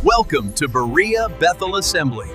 Welcome to Berea Bethel Assembly.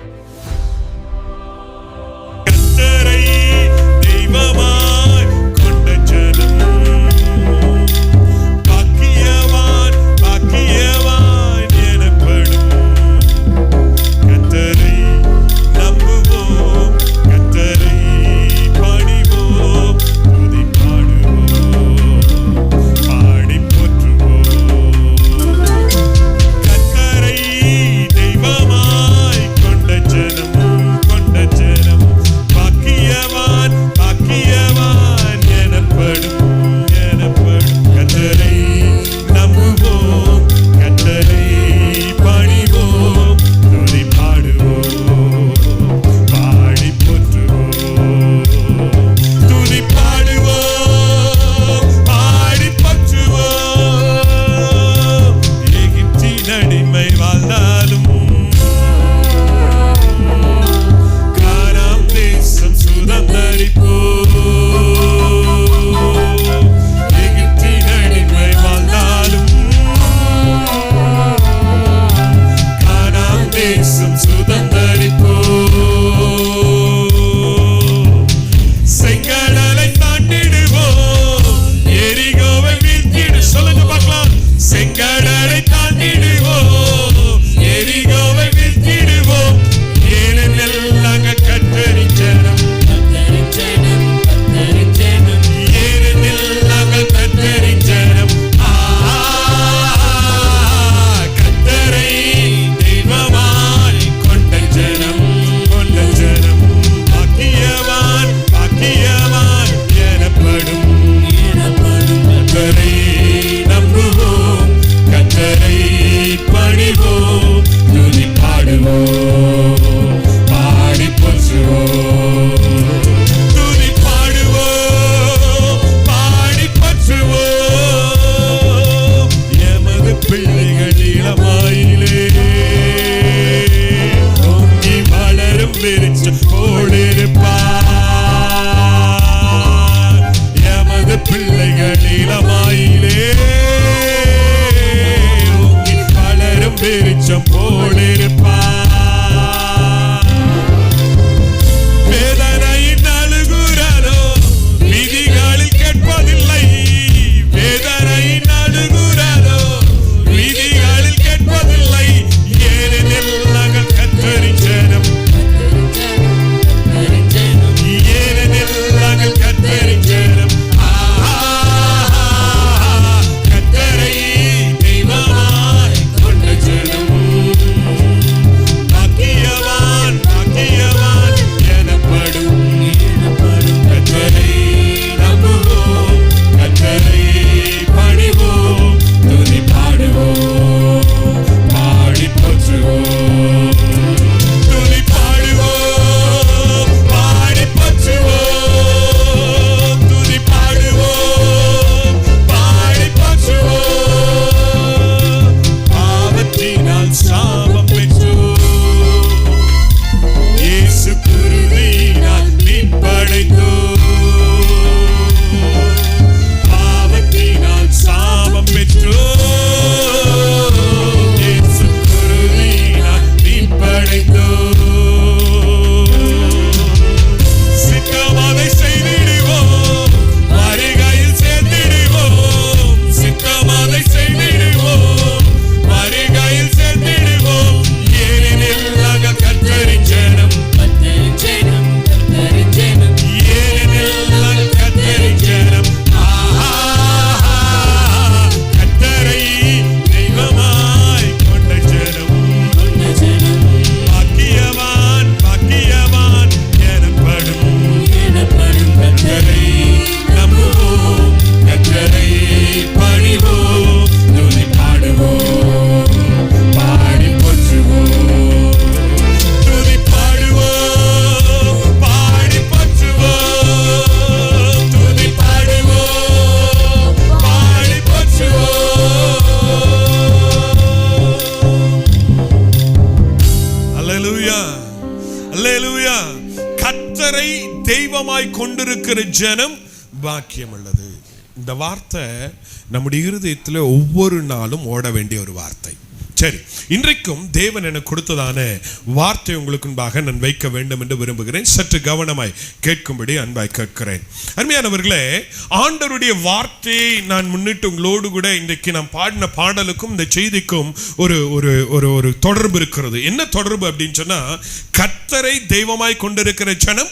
கர்த்தரை தெய்வமாய் கொண்டிருக்கிற ஜனம் பாக்கியம் உள்ளது. இந்த வார்த்தை நம்முடைய இருதயத்தில் ஒவ்வொரு நாளும் ஓட வேண்டிய ஒரு வார்த்தை. சரி, இன்றைக்கும் தேவன் எனக்கு கொடுத்ததான வார்த்தை உங்களுக்கு முன்பாக நான் வைக்க வேண்டும் என்று விரும்புகிறேன். சற்று கவனமாய் கேட்கும்படி அன்பாய் கேட்கிறேன். அருமையானவர்களே, ஆண்டவருடைய வார்த்தையை நான் முன்னிட்டு உங்களோடு கூட இன்றைக்கு நான் பாடின பாடலுக்கும் இந்த செய்திக்கும் ஒரு ஒரு ஒரு ஒரு தொடர்பு இருக்கிறது. என்ன தொடர்பு அப்படின்னு சொன்னா, கர்த்தரை தெய்வமாய் கொண்டிருக்கிற ஜனம்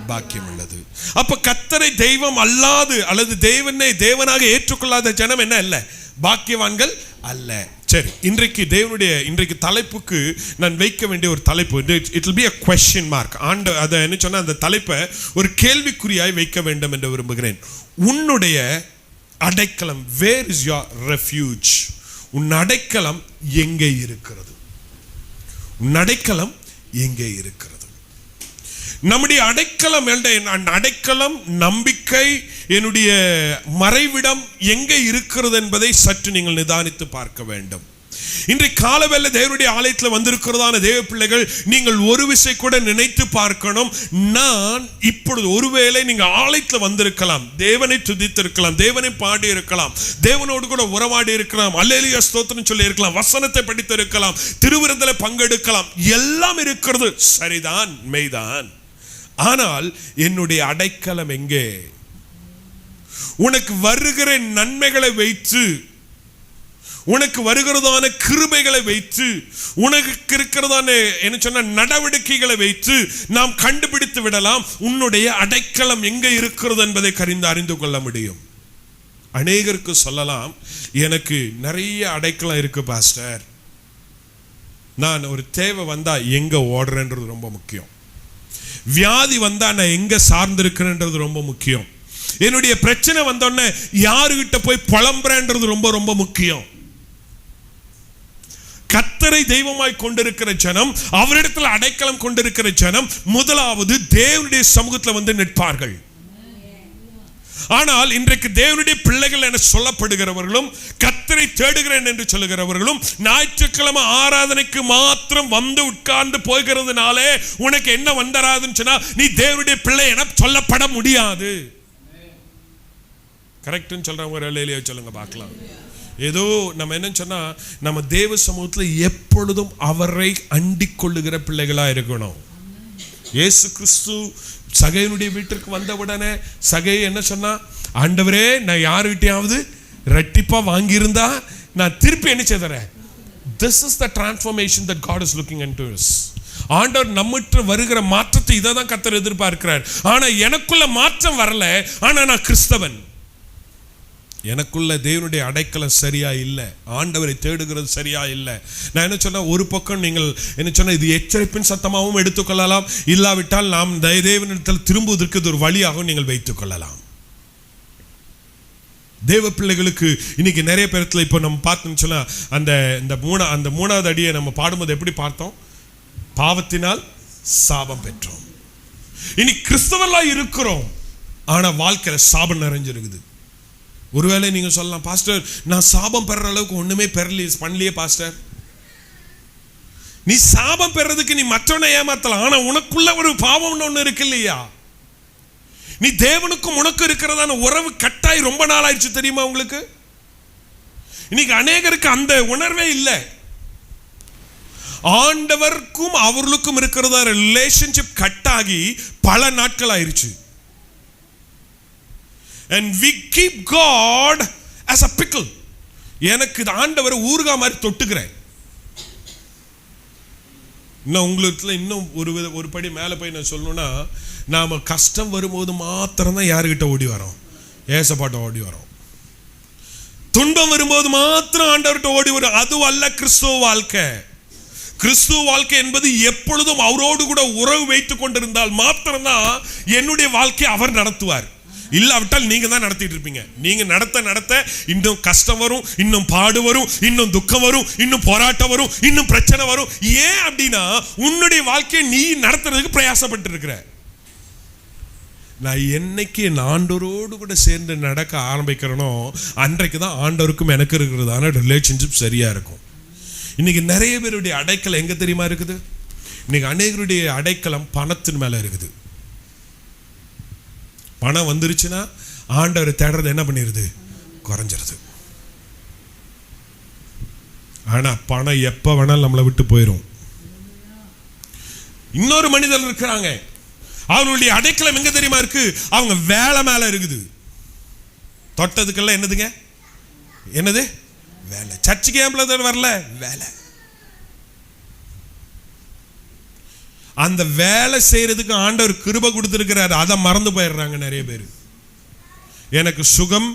பாக்கியம் உள்ளது. அப்ப கர்த்தரை தெய்வம் அல்லாது அல்லது தேவனாக ஏற்றுக்கொள்ளாத ஜனம் என்ன அல்ல, பாக்கியவான்கள் அல்ல. சரி, இன்றைக்கு தலைப்புக்கு நான் வைக்க வேண்டிய ஒரு தலைப்பு, it will be a question mark. அதை என்ன சொன்னா, அந்த தலைப்பை ஒரு கேள்விக்குறியாய் வைக்க வேண்டும் என்று விரும்புகிறேன். உன்னுடைய அடைக்கலம், வேர் இஸ் யுவர் ரெஃப்யூஜ்? உன் அடைக்கலம் எங்கே இருக்கிறது? உன் அடைக்கலம் எங்கே இருக்கிறது? நம்முடைய அடைக்கலம் அடைக்கலம், நம்பிக்கை, என்னுடைய மறைவிடம் எங்கே இருக்கிறது என்பதை சற்று நீங்கள் நிதானித்து பார்க்க வேண்டும். இன்றைக்கு காலவேளை தேவனுடைய ஆலயத்தில் வந்திருக்கிறதான தேவ பிள்ளைகள், நீங்கள் ஒரு விஷயம் கூட நினைத்து பார்க்கணும். நான் இப்பொழுது ஒருவேளை நீங்க ஆலயத்தில் வந்திருக்கலாம், தேவனை துதித்திருக்கலாம், தேவனை பாடி இருக்கலாம், தேவனோடு கூட உறவாடி இருக்கலாம், அல்லேலூயா ஸ்தோத்திரம் சொல்லி இருக்கலாம், வசனத்தை படித்து இருக்கலாம், திருவிருந்தில் பங்கெடுக்கலாம், எல்லாம் இருக்கிறது, சரிதான், மெய்தான். ஆனால் என்னுடைய அடைக்கலம் எங்கே? உனக்கு வருகிற நன்மைகளை வைத்து, உனக்கு வருகிறதான கிருபைகளை வைத்து, உனக்கு இருக்கிறதான என்ன சொன்ன நடவடிக்கைகளை வைத்து நாம் கண்டுபிடித்து விடலாம் உன்னுடைய அடைக்கலம் எங்கே இருக்கிறது என்பதை அறிந்து கொள்ள முடியும். அநேகருக்கு சொல்லலாம், எனக்கு நிறைய அடைக்கலம் இருக்கு பாஸ்டர், நான் ஒரு தேவை வந்தா எங்க ஓடுறேன்றது ரொம்ப முக்கியம், வியாதி வந்தா நான் எங்க சார்ந்திருக்கிறேன்றது ரொம்ப முக்கியம், என்னுடைய பிரச்சனை வந்தோடனே யாருகிட்ட போய் புலம்புறேன்றது ரொம்ப ரொம்ப முக்கியம். கர்த்தரை தெய்வமாய் கொண்டிருக்கிற ஜனம், அவரிடத்துல அடைக்கலம் கொண்டிருக்கிற ஜனம், முதலாவது தேவனுடைய சமூகத்தில் வந்து நிற்பார்கள். ஆனால் இன்றைக்கு தேவனுடைய பிள்ளைகள் என சொல்லப்படுகிறவர்களும், கர்த்தரை தேடுகிறேன் என்று சொல்லுகிறவர்களும், ஞாயிற்றுக்கிழமை ஆராதனைக்கு மாத்திரம் வந்து உட்கார்ந்து போகிறதுனாலே உனக்கு என்ன வந்தராதுன்னு சொன்னா, நீ தேவனுடைய பிள்ளை என சொல்லப்பட முடியாது. கரெக்ட்னு சொல்றவங்க ஒரு வேலையிலேயே சொல்லுங்க பார்க்கலாம். ஏதோ நம்ம என்ன சொன்னா, நம்ம தேவ சமூகத்தில் எப்பொழுதும் அவரை அண்டிக் கொள்ளுகிற பிள்ளைகளா இருக்கணும். இயேசு கிறிஸ்து சகையனுடைய வீட்டிற்கு வந்தவுடனே சகை என்ன சொன்னா, ஆண்டவரே நான் யாருகிட்டையாவது ரெட்டிப்பா வாங்கியிருந்தா நான் திருப்பி என்ன செய்தறேன். This is the transformation that God is looking into us. ஆண்டவர் நம்மிட்ட வருகிற மாற்றத்தை இதை தான் கர்த்தர் எதிர்பார்க்கிறார். ஆனா எனக்குள்ள மாற்றம் வரல, ஆனா நான் கிறிஸ்தவன், எனக்குள்ள தேவனுடைய அடைக்கலம் சரியா இல்லை, ஆண்டவரை தேடுகிறது சரியா இல்லை. நான் என்ன சொன்னா, ஒரு பக்கம் நீங்கள் என்ன சொன்னா, இது எச்சரிப்பின் சத்தமாகவும் எடுத்துக்கொள்ளலாம், இல்லாவிட்டால் நாம் தேவனிடத்தில் திரும்புவதற்கு இது ஒரு வழியாகவும் நீங்கள் வைத்துக் கொள்ளலாம். தேவ பிள்ளைகளுக்கு இன்னைக்கு நிறைய பேரத்தில் இப்போ நம்ம பார்த்தோம்னு சொன்னா, அந்த மூணாவது அடியை நம்ம பாடும்போது எப்படி பார்த்தோம்? பாவத்தினால் சாபம் பெற்றோம். இனி கிறிஸ்தவர்களா இருக்கிறோம், ஆனா வாழ்க்கையில சாபம் நிறைஞ்சிருக்குது. ஒருவேளை நீங்க சொல்லலாம், பாஸ்டர் நான் சாபம் பெற அளவுக்கு ஒண்ணுமே பண்ணலையே பாஸ்டர். நீ சாபம் பெறதுக்கு நீ மற்றவனை ஏமாத்தலாம், ஆனா உனக்குள்ள ஒரு பாவம் ஒண்ணு இருக்கு இல்லையா? நீ தேவனுக்கும் உனக்கு இருக்கிறதான உறவு கட்டாய் ரொம்ப நாள் ஆயிடுச்சு தெரியுமா உங்களுக்கு? இன்னைக்கு அநேகருக்கு அந்த உணர்வே இல்லை. ஆண்டவருக்கும் அவர்களுக்கும் இருக்கிறதா ரிலேஷன்ஷிப் கட்டாகி பல நாட்கள் ஆயிருச்சு. And we keep God as a pickle. எனக்கு ஆண்டவரை ஊறுகாய் மாதிரி தொட்டுக்கிறேன். இன்னும் உங்களுக்கு இன்னும் ஒரு படி மேலே போய் நான் சொல்லணும்னா, நாம கஷ்டம் வரும்போது மாத்திரம் தான் யாருக்கிட்ட ஓடி வரோம்? ஏசப்பாட்ட ஓடி வரோம். துன்பம் வரும்போது மாத்திரம் ஆண்டவர்கிட்ட ஓடி வரும். அது அல்ல கிறிஸ்துவ வாழ்க்கை. கிறிஸ்துவ வாழ்க்கை என்பது எப்பொழுதும் அவரோடு கூட உறவு வைத்துக் கொண்டிருந்தால் மாத்திரம்தான் என்னுடைய வாழ்க்கையை அவர் நடத்துவார். இல்லாவிட்டால் நீங்க தான் நடத்திட்டு இருப்பீங்க. நீங்க நடத்த இன்னும் கஷ்டம் வரும், இன்னும் பாடு வரும், இன்னும் துக்கம் வரும், இன்னும் போராட்டம் வரும், இன்னும் பிரச்சனை வரும். ஏன் அப்படின்னா, உன்னுடைய வாழ்க்கையை நீ நடத்துறதுக்கு பிரயாசப்பட்டு இருக்கிற. நான் என்னைக்கு என் ஆண்டவரோடு கூட சேர்ந்து நடக்க ஆரம்பிக்கிறேனோ அன்றைக்கு தான் ஆண்டவருக்கும் எனக்கு இருக்கிறதான ரிலேஷன்ஷிப் சரியா இருக்கும். இன்னைக்கு நிறைய பேருடைய அடைக்கலம் எங்க தெரியுமா இருக்குது? இன்னைக்கு அநேகருடைய அடைக்கலம் பணத்தின் மேல இருக்குது. பணம் வந்துருச்சுன்னா ஆண்டவர் தேடுறது என்ன பண்ணிருது? குறைஞ்சிருது. ஆனா பணம் எப்ப வேணாலும் நம்மளை விட்டு போயிடும். இன்னொரு மனிதர் இருக்கிறாங்க, அவங்களுடைய அடைக்கலம் எங்க தெரியுமா இருக்கு? அவங்க வேலை மேல இருக்குது. தொட்டதுக்கெல்லாம் என்னதுங்க? என்னது? வேலை. சர்ச்சுக்கு ஏன் வரல? வேலை. அந்த வேலை செய்யறதுக்கு ஆண்டவர் கிருபை கொடுத்திருக்கிறார், அதை மறந்து போயிடுறாங்க நிறைய பேர். எனக்கு சுகம்,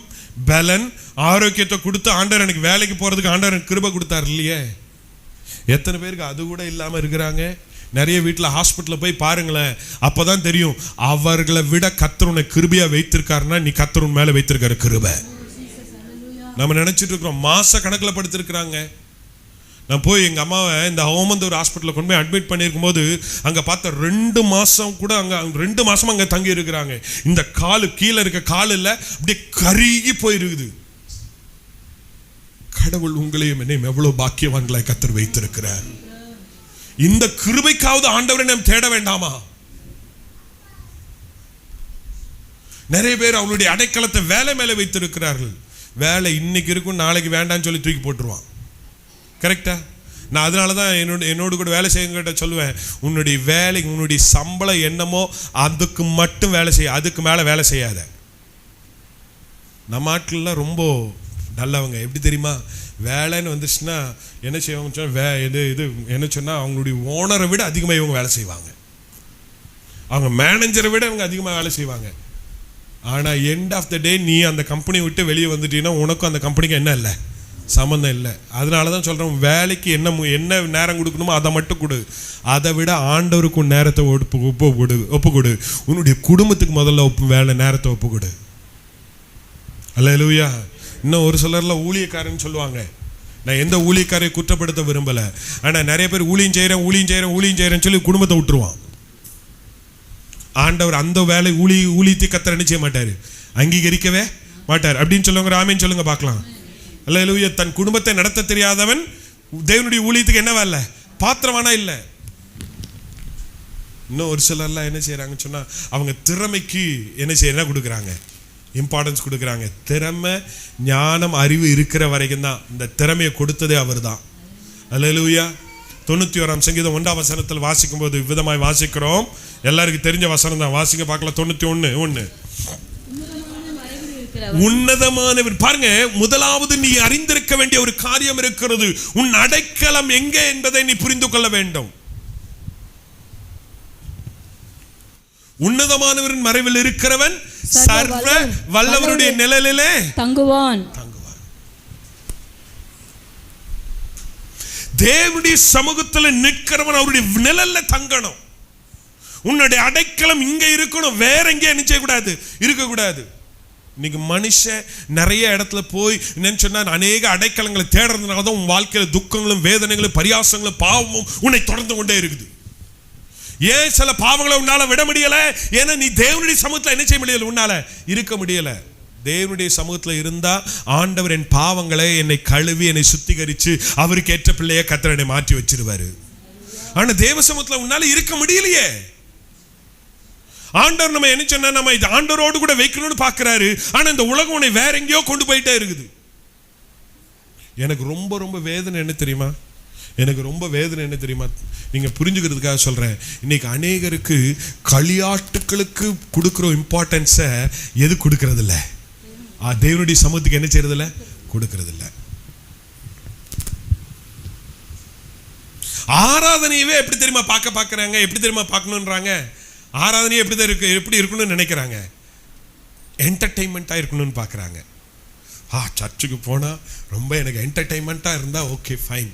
பலன், ஆரோக்கியத்தை கொடுத்து ஆண்டவர் எனக்கு வேலைக்கு போறதுக்கு ஆண்டவர் எனக்கு கிருபை கொடுத்தார் இல்லையே. எத்தனை பேருக்கு அது கூட இல்லாம இருக்கிறாங்க? நிறைய வீட்டில் ஹாஸ்பிட்டலில் போய் பாருங்களேன், அப்போதான் தெரியும் அவர்களை விட கர்த்தர் உன்னை கிருபையா வைத்திருக்காருன்னா நீ கர்த்தர் உன் மேல வைத்திருக்காரு கிருபை. நம்ம நினைச்சிட்டு இருக்கிறோம் மாச கணக்கில் படுத்திருக்கிறாங்க. நான் போய் எங்கள் அம்மாவை இந்த ஓமந்தூர் ஹாஸ்பிட்டலில் கொண்டு போய் அட்மிட் பண்ணியிருக்கும் போது அங்கே பார்த்த 2 மாதம் கூட அங்கே 2 மாதம் அங்கே தங்கி இருக்கிறாங்க. இந்த காலு கீழே இருக்க கால் இல்லை, அப்படியே கருகி போயிருக்குது. கடவுள் உங்களையும் என்னையும் எவ்வளவு பாக்கியவான்களை கர்த்தர் வைத்திருக்கிறார். இந்த கிருபைக்காவது ஆண்டவரை நாம் தேட வேண்டாமா? நிறைய பேர் அவங்களுடைய அடைக்கலத்தை வேலை மேல வைத்திருக்கிறார்கள். வேலை இன்னைக்கு இருக்கும், நாளைக்கு வேண்டாம்னு சொல்லி தூக்கி போட்டுருவான். கரெக்டா? நான் அதனால தான் என்னோடு கூட வேலை செய்யுங்கிட்ட சொல்லுவேன், உன்னுடைய வேலை, உன்னுடைய சம்பளம் என்னமோ அதுக்கு மட்டும் வேலை செய்ய, அதுக்கு மேலே வேலை செய்யாத. நம்ம ஆட்கள்லாம் ரொம்ப நல்லவங்க. எப்படி தெரியுமா? வேலைன்னு வந்துச்சுன்னா என்ன செய்வாங்க சொன்னால், இது என்ன சொன்னால் அவங்களுடைய ஓனரை விட அதிகமாக இவங்க வேலை செய்வாங்க, அவங்க மேனேஜரை விட இவங்க அதிகமாக வேலை செய்வாங்க. ஆனால் எண்ட் ஆஃப் த டே நீ அந்த கம்பெனி விட்டு வெளியே வந்துட்டீங்கன்னா உனக்கும் அந்த கம்பெனிக்கு என்ன இல்லை, சம்மந்தம் இல்லை. அதனால தான் சொல்கிறோம், வேலைக்கு என்ன நேரம் கொடுக்கணுமோ அதை மட்டும் கொடு, அதை விட ஆண்டவருக்கு நேரத்தை ஒப்பு கொடு. உன்னுடைய குடும்பத்துக்கு முதல்ல நேரத்தை ஒப்பு கொடு. அல்லேலூயா. இன்னும் ஒரு சிலர்லாம் ஊழியக்காரன்னு சொல்லுவாங்க. நான் எந்த ஊழியக்காரையை குற்றப்படுத்த விரும்பலை, ஆனால் நிறைய பேர் ஊழியம் செய்கிறேன்னு சொல்லி குடும்பத்தை விட்டுருவான். ஆண்டவர் அந்த வேலை ஊழியத்தை கர்த்தர் என்ன செய்ய மாட்டார், அங்கீகரிக்கவே மாட்டார். அப்படின்னு சொல்லுவாங்க. ஆமேன்னு சொல்லுங்க பார்க்கலாம். அல்லேலூயா. தன் குடும்பத்தை நடத்த தெரியாதவன் தேவனுடைய ஊழியத்துக்கு என்ன வரல, பாத்திரமானா இல்லை. இன்னும் ஒரு சிலர்லாம் என்ன செய்யறாங்கன்னு சொன்னா, அவங்க திறமைக்கு என்ன கொடுக்குறாங்க, இம்பார்ட்டன்ஸ் கொடுக்குறாங்க. திறமை, ஞானம், அறிவு இருக்கிற வரைக்கும் தான். இந்த திறமையை கொடுத்ததே அவர் தான். அல்லேலூயா. 91ஆம் சங்கீதம் 1ஆம் வசனத்தில் வாசிக்கும் போது விதமாய் வாசிக்கிறோம். எல்லாருக்கும் தெரிஞ்ச வசனம் தான், வாசிக்க பார்க்கலாம். 91:1. உன்னதமானவர். பாருங்க, முதலாவது நீ அறிந்திருக்க வேண்டிய ஒரு காரியம் இருக்கிறது. உன் அடைக்கலம் எங்கே என்பதை நீ புரிந்து கொள்ள வேண்டும். உன்னதமானவரின் மறைவில் இருக்கிறவன் சர்வ வல்லவருடைய நிழலிலே தங்குவான். தேவனுடைய சமூகத்தில் நிற்கிறவன் அவருடைய நிழல்ல தங்கணும். உன்னுடைய அடைக்கலம் இங்க இருக்கணும், வேற எங்கே நிச்சய கூடாது, இருக்கக்கூடாது. இன்னைக்கு மனுஷன் நிறைய இடத்துல போய் என்னன்னு சொன்னா, அநேக அடைக்கலங்களை தேடுறதுனால தான் உன் வாழ்க்கையில துக்கங்களும் வேதனைகளும் பரியாசங்களும் பாவமும் உன்னை தொடர்ந்து கொண்டே இருக்குது. ஏன் சில பாவங்களை உன்னால விட முடியல? ஏன்னா நீ தேவனுடைய சமூகத்தில் என்ன செய்ய முடியல, உன்னால இருக்க முடியல. தேவனுடைய சமூகத்தில் இருந்தா ஆண்டவர் என் பாவங்களை என்னை கழுவி என்னை சுத்திகரிச்சு அவருக்கு ஏற்ற பிள்ளைய கர்த்தர் என்னை மாற்றி வச்சிருவாரு. ஆனா தேவ சமூகத்தில் உன்னால இருக்க முடியலையே. ஆண்டவர் நம்ம என்ன சொன்னா, நம்ம இது ஆண்டவரோடு கூட வைக்கணும்னு பாக்குறாரு. ஆனா இந்த உலகம் உன்னை வேற எங்கேயோ கொண்டு போயிட்டே இருக்குது. எனக்கு ரொம்ப ரொம்ப வேதனை என்ன தெரியுமா, நீங்க புரிஞ்சுக்கிறதுக்காக சொல்றேன். இன்னைக்கு அநேகருக்கு களியாட்டுகளுக்கு கொடுக்கிற இம்பார்ட்டன்ஸை எது கொடுக்கறது இல்லை, தேவனுடைய சமூகத்துக்கு என்ன செய்யறது இல்லை, கொடுக்கறது இல்லை. ஆராதனையவே எப்படி தெரியுமா பார்க்கறாங்க, எப்படி தெரியுமா பார்க்கணுன்றாங்க. ஆராதனையே எப்படி இருக்கணும்னு நினைக்கிறாங்க, என்டர்டெயின்மெண்ட்டாக இருக்கணும்னு பார்க்குறாங்க. சர்ச்சுக்கு போனால் ரொம்ப எனக்கு என்டர்டெயின்மெண்ட்டாக இருந்தால் okay fine.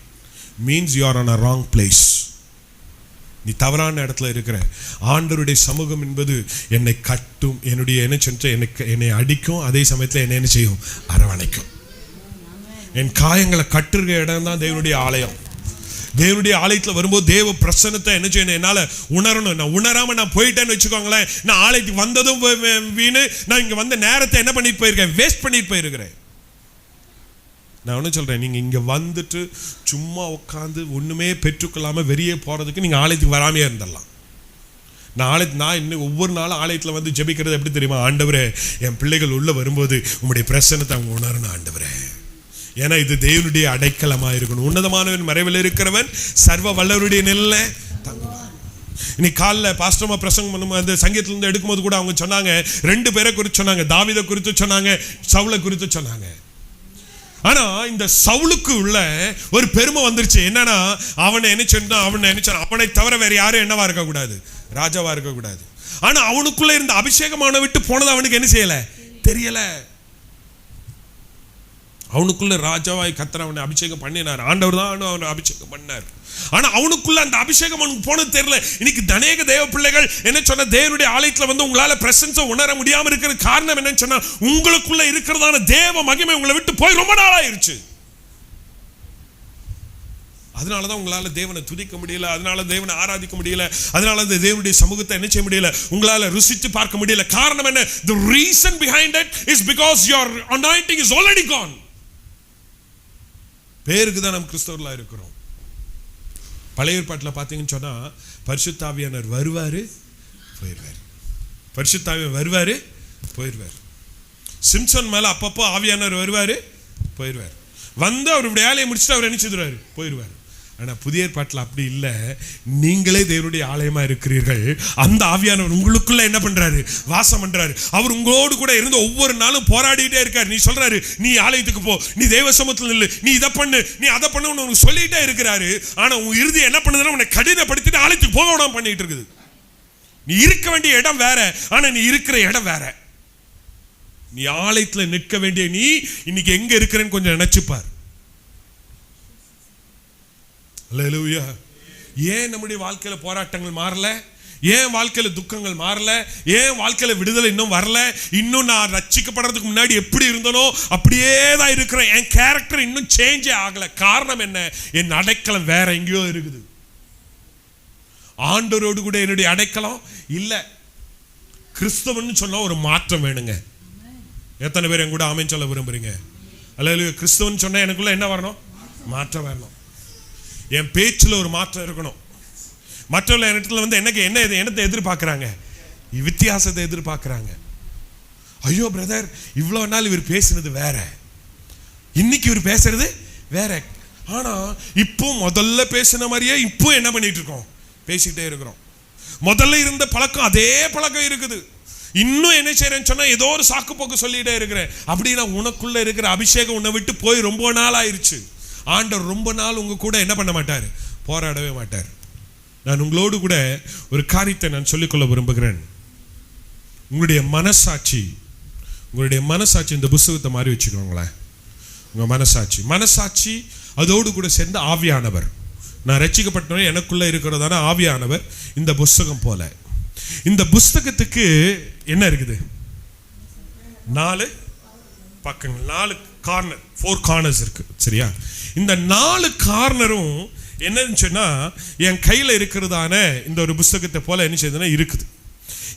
Means you are on a wrong place. நீ தவறான இடத்துல இருக்கிற. ஆண்டவருடைய சமூகம் என்பது என்னை கட்டும், என்னுடைய என்ன சொன்ன என்னை அடிக்கும், அதே சமயத்தில் என்ன செய்யும், அரவணைக்கும். என் காயங்களை கட்டுற இடம் தான் தேவனுடைய ஆலயம். தேவனுடைய ஆலயத்தில் வரும்போது தேவ பிரசன்னத்தை என்ன செய்யணும், என்னால் உணரணும். நான் உணராமல் நான் போயிட்டேன்னு வச்சுக்கோங்களேன், நான் ஆலயத்துக்கு வந்ததும் வீணு, நான் இங்கே வந்த நேரத்தை என்ன பண்ணிட்டு போயிருக்கேன், வேஸ்ட் பண்ணிட்டு போயிருக்கிறேன். நான் ஒன்று சொல்கிறேன், நீங்கள் இங்கே வந்துட்டு சும்மா உட்காந்து ஒன்றுமே பெற்றுக்கொள்ளாமல் வெளியே போகிறதுக்கு நீங்கள் ஆலயத்துக்கு வராமையே இருந்துடலாம். நான் இன்னும் ஒவ்வொரு நாளும் ஆலயத்தில் வந்து ஜெபிக்கிறது எப்படி தெரியுமா, ஆண்டவரே என் பிள்ளைகள் உள்ளே வரும்போது உங்களுடைய பிரசன்னத்தை அவங்க உணரணும். ஆண்டவரே ஏன்னா இது தேவனுடைய அடைக்கலமா இருக்கணும். உன்னதமானவன் மறைவில் இருக்கிறவன் சர்வ வல்லவருடைய நிழல்ல தங்குவான். இன்னைக்கு காலைல பாஸ்டர்மா பிரசங்கம் பண்ணும்போது அந்த சங்கீதத்திலிருந்து எடுக்கும்போது கூட அவங்க சொன்னாங்க, 2 பேரை குறித்து சொன்னாங்க. தாவீதை குறித்து சொன்னாங்க, சவுலை குறித்து சொன்னாங்க. ஆனா இந்த சவுலுக்கு உள்ள ஒரு பெருமை வந்துருச்சு. என்னன்னா அவனை நினைச்சான் அவனை தவிர வேற யாரும் என்னவா இருக்க கூடாது, ராஜாவா இருக்க கூடாது. ஆனா அவனுக்குள்ள இருந்த அபிஷேகமான விட்டு போனது அவனுக்கு என்ன செய்யல, தெரியல. அவனுக்குள்ள ராஜாவாய் கர்த்தர் அவனை அபிஷேகம் பண்ணினார். ஆண்டவர் தான் அவனை அபிஷேகம் பண்ணார். ஆனா அவனுக்குள்ள அந்த அபிஷேகம் அவனுக்கு போனது தெரியல. இன்னைக்கு அநேக தேவ பிள்ளைகள் என்ன சொன்ன, தேவனுடைய ஆலயத்துல வந்து உங்களால பிரசன்ஸை உணர முடியாம இருக்கிற காரணம் என்னன்னு சொன்னா, உங்களுக்குள்ள இருக்கிறதான தேவ மகிமை உங்களை விட்டு போய் ரொம்ப நாளாயிருச்சு. அதனாலதான் உங்களால தேவனை துதிக்க முடியல, அதனால தேவனை ஆராதிக்க முடியல, அதனால அந்த தேவனுடைய சமூகத்தை என்ன செய்ய முடியல, உங்களால ருசித்து பார்க்க முடியல. காரணம் என்ன? The reason behind it is because your anointing is already gone. பேருக்கு தான் நம்ம கிறிஸ்தவர்களா இருக்கிறோம். பழைய ஏற்பாட்டில் பார்த்தீங்கன்னு சொன்னா பரிசுத்த ஆவியானவர் வருவாரு போயிடுவார், பரிசுத்த ஆவியானவர் வருவாரு போயிடுவார். சிம்சன் மேல அப்பப்போ ஆவியானவர் வருவாரு போயிடுவார். வந்து அவருடைய வேலையை முடிச்சுட்டு அவர் என்ன செய்வாரு, போயிடுவார். ஆனா புதிய ஏற்பாட்டில் அப்படி இல்லை. நீங்களே தேவனுடைய ஆலயமா இருக்கிறீர்கள். அந்த ஆவியானவர் உங்களுக்குள்ள என்ன பண்றாரு, வாசம் பண்றாரு. அவர் உங்களோடு கூட இருந்து ஒவ்வொரு நாளும் போராடிட்டே இருக்காரு. நீ சொல்றாரு, நீ ஆலயத்துக்கு போ, நீ தேவ சமூகத்தில் நில்லு, நீ இதை பண்ணு, நீ அதை பண்ணு உனக்கு சொல்லிட்டே இருக்கிறாரு. ஆனா உன் இறுதி என்ன பண்ணுதுன்னா உன்னை கடினப்படுத்திட்டு ஆலயத்துக்கு போக விடாம பண்ணிட்டு இருக்குது. நீ இருக்க வேண்டிய இடம் வேற, ஆனா நீ இருக்கிற இடம் வேற. நீ ஆலயத்துல நிற்க வேண்டிய நீ இன்னைக்கு எங்க இருக்கிறேன்னு கொஞ்சம் நினைச்சுப்பார். அல்லேலூயா. ஏன் நம்முடைய வாழ்க்கையில போராட்டங்கள் மாறல? ஏன் வாழ்க்கையில துக்கங்கள் மாறல? ஏன் வாழ்க்கையில விடுதலை இன்னும் வரல? இன்னும் நான் ரட்சிக்கப்படுறதுக்கு முன்னாடி எப்படி இருந்தனோ அப்படியே தான் இருக்கிறேன். என் கேரக்டர் இன்னும் சேஞ்சே ஆகல. காரணம் என்ன? என் அடைக்கலம் வேற எங்கேயோ இருக்குது. ஆண்டவரோடு கூட என்னுடைய அடைக்கலம் இல்ல. கிறிஸ்தவன்னு சொன்னா ஒரு மாற்றம் வேணுங்க. எத்தனை பேர் என் கூட ஆமென் சொல்ல விரும்புறீங்க? அல்லேலூயா. கிறிஸ்தவன் சொன்னா எனக்குள்ள என்ன வரணும்? மாற்றம் வரணும். என் பேச்சில் ஒரு மாற்றம் இருக்கணும். மற்றவர்கள் இடத்துல வந்து என்னத்தை எதிர்பார்க்குறாங்க? வித்தியாசத்தை எதிர்பார்க்குறாங்க. ஐயோ பிரதர், இவ்வளோ நாள் இவர் பேசினது வேற, இன்னைக்கு இவர் பேசுறது வேற. ஆனா இப்போ முதல்ல பேசின மாதிரியே இப்போ என்ன பண்ணிட்டு இருக்கோம், பேசிக்கிட்டே இருக்கிறோம். முதல்ல இருந்த பழக்கம் அதே பழக்கம் இருக்குது. இன்னும் என்ன செய்யறேன்னு சொன்னா ஏதோ ஒரு சாக்கு போக்கு சொல்லிட்டே இருக்கிறேன். அப்படின்னா உனக்குள்ள இருக்கிற அபிஷேகம் உன்னை விட்டு போய் ரொம்ப நாள் ஆயிடுச்சு. ஆண்டவர் ரொம்ப நாள் உங்க கூட என்ன பண்ண மாட்டார், போராடவே மாட்டார். நான் உங்களோடு கூட ஒரு காரியத்தை நான் சொல்லிக்கொள்ள விரும்புகிறேன். உங்களுடைய மனசாட்சி இந்த புத்தகத்தை மாதிரி வச்சுக்கோங்களேன். உங்க மனசாட்சி அதோடு கூட சேர்ந்து ஆவியானவர். நான் ரட்சிக்கப்பட்டவன், எனக்குள்ள இருக்கிறதான ஆவியானவர் இந்த புத்தகம் போல. இந்த புத்தகத்துக்கு என்ன இருக்குது? 4 பக்கங்கள், 4 கார்னர், 4 கார்னர்ஸ் இருக்கு. சரியா? இந்த 4 கார்னரும் என்னன்னு சொன்னா என் கையில இருக்கிறதான இந்த ஒரு புத்தகத்தை போல என்ன செய்யுதுன்னா இருக்குது.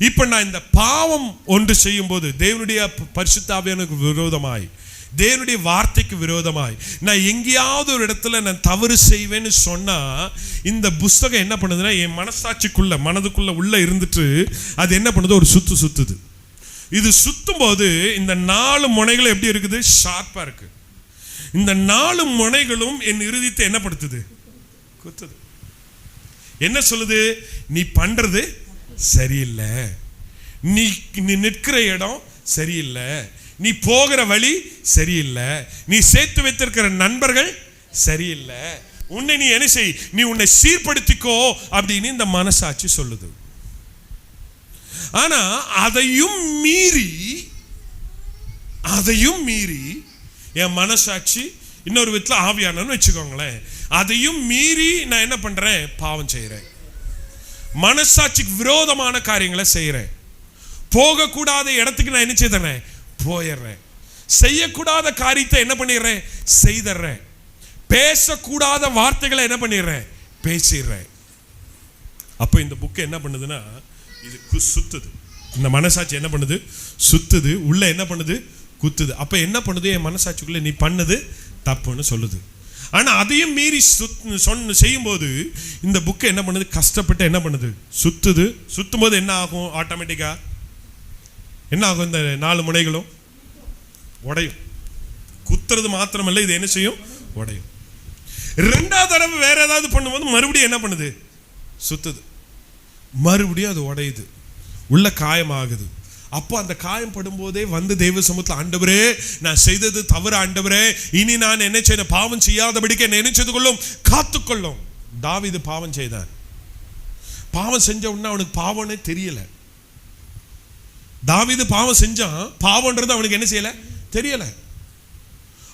இப்ப நான் இந்த பாவம் ஒன்று செய்யும் போது தேவனுடைய பரிசுத்த ஆவியானவருக்கு விரோதமாய், தேவனுடைய வார்த்தைக்கு விரோதமாய் நான் எங்கேயாவது ஒரு இடத்துல நான் தவறு செய்வேன்னு சொன்னா இந்த புத்தகம் என்ன பண்ணுதுன்னா என் மனதுக்குள்ள உள்ள இருந்துட்டு அது என்ன பண்ணுது, ஒரு சுத்துது. இது சுத்தும் போது இந்த 4 முனைகளும் எப்படி இருக்குது, ஷார்ப்பா இருக்கு. இந்த 4 முனைகளும் என் இருதயத்தை என்ன படுத்துது, குத்துது. என்ன சொல்லுது? நீ பண்றது சரியில்லை, நீ நிற்கிற இடம் சரியில்லை, நீ போகிற வழி சரியில்லை, நீ சேர்த்து வைத்திருக்கிற நண்பர்கள் சரியில்லை, உன்னை நீ என்ன செய், நீ உன்னை சீர்படுத்திக்கோ அப்படின்னு இந்த மனசாட்சி சொல்லுது. ஆனா அதையும் மீறி என் மனசாட்சி இன்னொரு விதத்தில் ஆவியானன்னு வச்சுக்கோங்களேன், அதையும் மீறி நான் என்ன பண்றேன், பாவம் செய்யறேன். மனசாட்சிக்கு விரோதமான காரியங்களை செய்யறேன். போகக்கூடாத இடத்துக்கு நான் என்ன செய்தறேன், போயிடுறேன். செய்யக்கூடாத காரியத்தை என்ன பண்ணிடுறேன், செய்தறேன். பேசக்கூடாத வார்த்தைகளை என்ன பண்ணிடுறேன், பேசிடுறேன். அப்ப இந்த புக்கு என்ன பண்ணுதுன்னா இது சுத்துது. இந்த மனசாட்சி என்ன பண்ணுது, சுத்துது. உள்ள என்ன பண்ணுது, குத்துது. அப்ப என்ன பண்ணுது, என் மனசாட்சிக்குள்ள நீ பண்ணது தப்புன்னு சொல்லுது. ஆனா அதையும் மீறி செய்யும் போது இந்த புக்கு என்ன பண்ணுது, கஷ்டப்பட்டு என்ன பண்ணுது, சுத்துது. சுத்தும் போது என்ன ஆகும், ஆட்டோமேட்டிக்கா என்ன ஆகும், இந்த 4 முனைகளும் உடையும், குத்துறது மாத்திரமல்ல, இது என்ன செய்யும்? உடையும். ரெண்டாவது தடவை வேற ஏதாவது பண்ணும்போது மறுபடியும் என்ன பண்ணுது? சுத்துது. மறுபடியும் அது உடையுது, உள்ள காயமாகுது. அப்போ அந்த காயம் படும் போதே வந்து தெய்வ சமூகத்தில், ஆண்டவரே நான் செய்தது தவறு ஆண்டவரே, இனி நான் என்ன செய்ய, பாவம் செய்யாதபடிக்கு என்ன செய்து கொள்ளும், காத்துக்கொள்ளும். தாவீது பாவம் செய்தான். பாவம் செஞ்ச உடனே அவனுக்கு பாவம்னே தெரியல. தாவீது பாவம் செஞ்சான், பாவம்ன்றது அவனுக்கு என்ன செய்யல, தெரியல.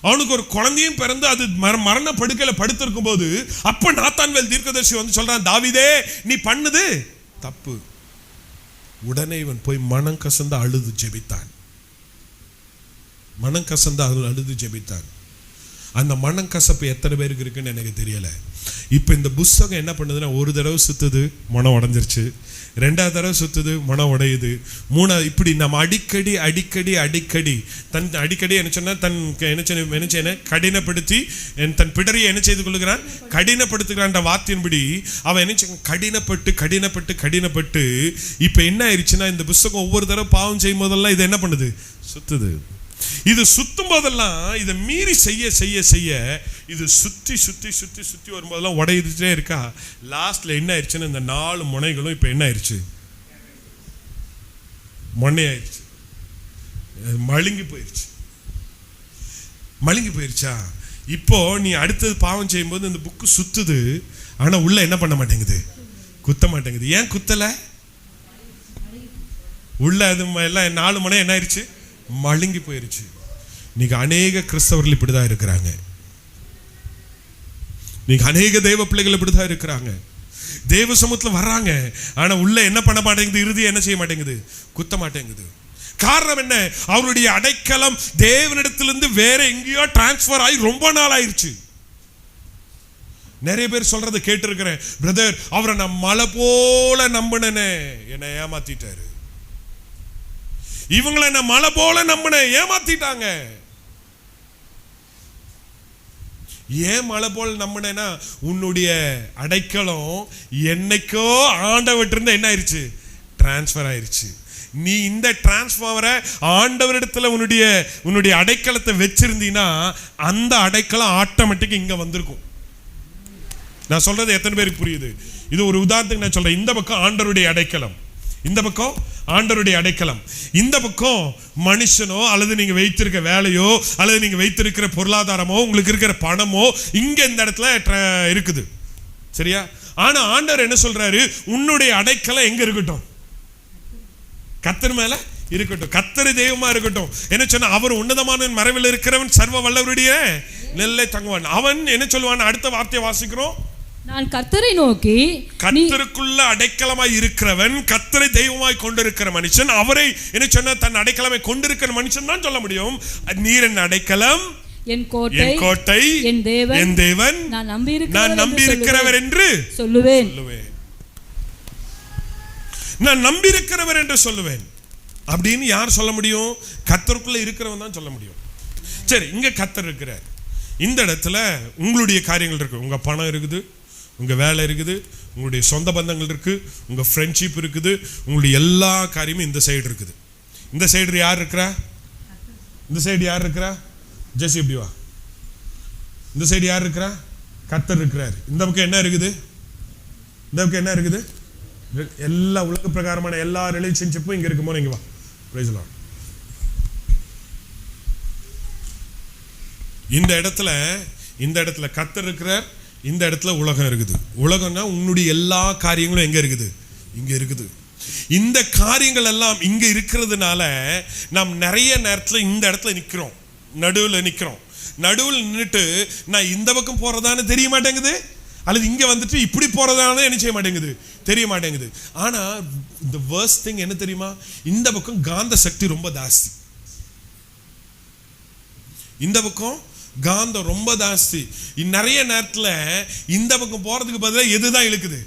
அவனுக்கு ஒரு குழந்தையும் பிறந்து அது மரண படுக்கையில படுத்திருக்கும் போது அப்ப நாத்தான்வேல் தீர்க்கதரிசி வந்து சொல்றான், தாவீதே நீ பண்ணது தப்பு. உடனே இவன் போய் மனம் கசந்து அழுது ஜெபித்தான். மனம் கசந்து அழுது ஜெபித்தான். அந்த மனம் கசப்பு எத்தனை பேருக்கு இருக்குன்னு எனக்கு தெரியல. இப்போ இந்த புஸ்தகம் என்ன பண்ணுதுன்னா, ஒரு தடவை சுத்துது, மனம் உடஞ்சிருச்சு. ரெண்டாவது தடவை சுத்துது, மனம் உடையுது. மூணாவது, இப்படி நம்ம அடிக்கடி அடிக்கடி அடிக்கடி அடிக்கடி என்ன சொன்னா, தன் என்ன கடினப்படுத்தி தன் பிடரியை என்ன செய்து கொள்ளுகிறான், கடினப்படுத்துகிறான். வார்த்தையின்படி அவன் என்ன கடினப்பட்டு கடினப்பட்டு கடினப்பட்டு இப்போ என்ன ஆயிடுச்சுன்னா, இந்த புஸ்தகம் ஒவ்வொரு தடவை பாவம் செய்யும் போதெல்லாம் இது என்ன பண்ணுது, சுத்துது. இது சுத்தும் போதெல்லாம் இதை மீறி செய்ய செய்ய செய்ய இது சுத்தி சுத்தி சுத்தி சுத்தி வரும்போதெல்லாம் உடையிட்டே இருக்கா. லாஸ்ட்ல என்ன ஆயிடுச்சுன்னா, இந்த 4 முனைகளும் இப்ப என்ன ஆயிடுச்சு, மொன்னையாயிருச்சு, மழுங்கி போயிருச்சு. மழுங்கி போயிருச்சா? இப்போ நீ அடுத்தது பாவம் செய்யும்போது இந்த புக்கு சுத்துது, ஆனா உள்ள என்ன பண்ண மாட்டேங்குது, குத்த மாட்டேங்குது. ஏன் குத்தல? உள்ள அது எல்லாம் 4 முனை என்ன ஆயிடுச்சு, மழுங்கி போயிருச்சு. நீங்க அநேக கிறிஸ்தவர்கள் இப்படிதான் இருக்கிறாங்க. நீங்க அநேக தெய்வ பிள்ளைகள் இப்படிதான் இருக்கிறாங்க. தேவ சமூகத்தில் வர்றாங்க, ஆனா உள்ள என்ன பண்ண மாட்டேங்குது, இறுதி என்ன செய்ய மாட்டேங்குது, குத்த மாட்டேங்குது. காரணம் என்ன? அவருடைய அடைக்கலம் தேவனிடத்திலிருந்து வேற எங்கேயோ டிரான்ஸ்பர் ஆகி ரொம்ப நாள் ஆயிடுச்சு. நிறைய பேர் சொல்றதை கேட்டு இருக்கிறேன், பிரதர் அவரை நான் மலை போல நம்பினேனே, என்னை ஏமாத்திட்டாரு. இவங்களை நான் மலை போல நம்பினேன், ஏமாத்திட்டாங்க. ஏன் மலை போல நம்பினேன்னா, உன்னுடைய அடைக்கலம் என்னைக்கோ ஆண்டவர்கிட்ட இருந்து என்ன ஆயிருச்சு, டிரான்ஸ்பர் ஆயிருச்சு. நீ இந்த டிரான்ஸ்பரை ஆண்டவரிடத்துல உன்னுடைய அடைக்கலத்தை வச்சிருந்தீங்கன்னா அந்த அடைக்கலம் ஆட்டோமேட்டிக் இங்க வந்திருக்கும். நான் சொல்றது எத்தனை பேருக்கு புரியுது? இது ஒரு உதாரணத்துக்கு நான் சொல்றேன். இந்த பக்கம் ஆண்டவருடைய அடைக்கலம், இந்த பக்கம் ஆண்டவருடைய அடைக்கலம், இந்த பக்கம் மனுஷனோ அல்லது நீங்க வைத்திருக்க வேலையோ அல்லது நீங்க வைத்திருக்கிற பொருளாதாரமோ உங்களுக்கு இருக்கிற பணமோ இங்க இந்த இடத்துல இருக்குது, சரியா? ஆனா ஆண்டவர் என்ன சொல்றாரு, உன்னுடைய அடைக்கலம் எங்க இருக்கட்டும், கர்த்தர் மேல இருக்கட்டும், கர்த்தர் தெய்வமா இருக்கட்டும். என்ன சொன்னா, அவர் உன்னதமான மறைவில் இருக்கிறவன் சர்வ வல்லவருடைய நெல்லை தங்குவான். அவன் என்ன சொல்லுவான்? அடுத்த வார்த்தையை வாசிக்கிறோம், நான் கர்த்தரை நோக்கி, கர்த்தருக்குள்ள அடைக்கலமாய் இருக்கிறவன், கர்த்தரை தெய்வமாய் கொண்டிருக்கிற மனுஷன், அவரை என்ன சொன்ன, தன் அடைக்கலமை கொண்டிருக்கிற மனுஷன் தான் சொல்ல முடியும். நீர் என் அடைக்கலம், என் கோட்டை, என் தேவன், நான் நம்பி இருக்கிறவர் என்று சொல்லுவேன். நான் நம்பி இருக்கிறவர் என்று சொல்லுவேன் அப்படின்னு யார் சொல்ல முடியும்? கர்த்தருக்குள்ள இருக்கிறவன் தான் சொல்ல முடியும். சரி, இங்க கர்த்தர் இருக்கிறார். இந்த இடத்துல உங்களுடைய காரியங்கள் இருக்கு, உங்க பணம் இருக்குது, உங்க வேலை இருக்குது, உங்களுடைய சொந்த பந்தங்கள் இருக்கு, உங்க ஃப்ரெண்ட்ஷிப் இருக்குது, உங்களுடைய எல்லா காரியமும் இந்த சைடு இருக்குது. இந்த சைடு யார் இருக்கிறா? இந்த சைடு யார் இருக்கிறா? ஜெசி எப்படி வா. இந்த சைடு யார் இருக்கிறா? கர்த்தர் இருக்கிறார். இந்த பக்கம் என்ன இருக்குது? இந்த பக்கம் என்ன இருக்குது? எல்லா உலக பிரகாரமான எல்லா ரிலேஷன்ஷிப்பும் இங்க இருக்குமோ, இங்க வா. Praise the Lord. இந்த இடத்துல கர்த்தர் இருக்கிறார், இந்த இடத்துல உலகம் இருக்குது. உலகம்னா உன்னுடைய எல்லா காரியங்களும் எங்க இருக்குது? இங்க இருக்குது. இந்த காரியங்கள் எல்லாம் இங்க இருக்கிறதுனால நாம் நிறைய நேரத்துல இந்த இடத்துல நிக்கிறோம், நடுவில் நிக்கிறோம். நடுவில் நின்றுட்டு நான் இந்த பக்கம் போறதான்னு தெரிய மாட்டேங்குது, அல்லது இங்க வந்துட்டு இப்படி போறதான என்ன செய்ய மாட்டேங்குது, தெரிய மாட்டேங்குது. ஆனா இந்த worst thing என்ன தெரியுமா? இந்த பக்கம் காந்த சக்தி ரொம்ப ஜாஸ்தி, இந்த பக்கம் காந்தம் ரொம்ப ஜாஸ்தி. நிறைய நேரத்துல இந்த பக்கம் போறதுக்கு பதிலாக எதுதான் இழுக்குது?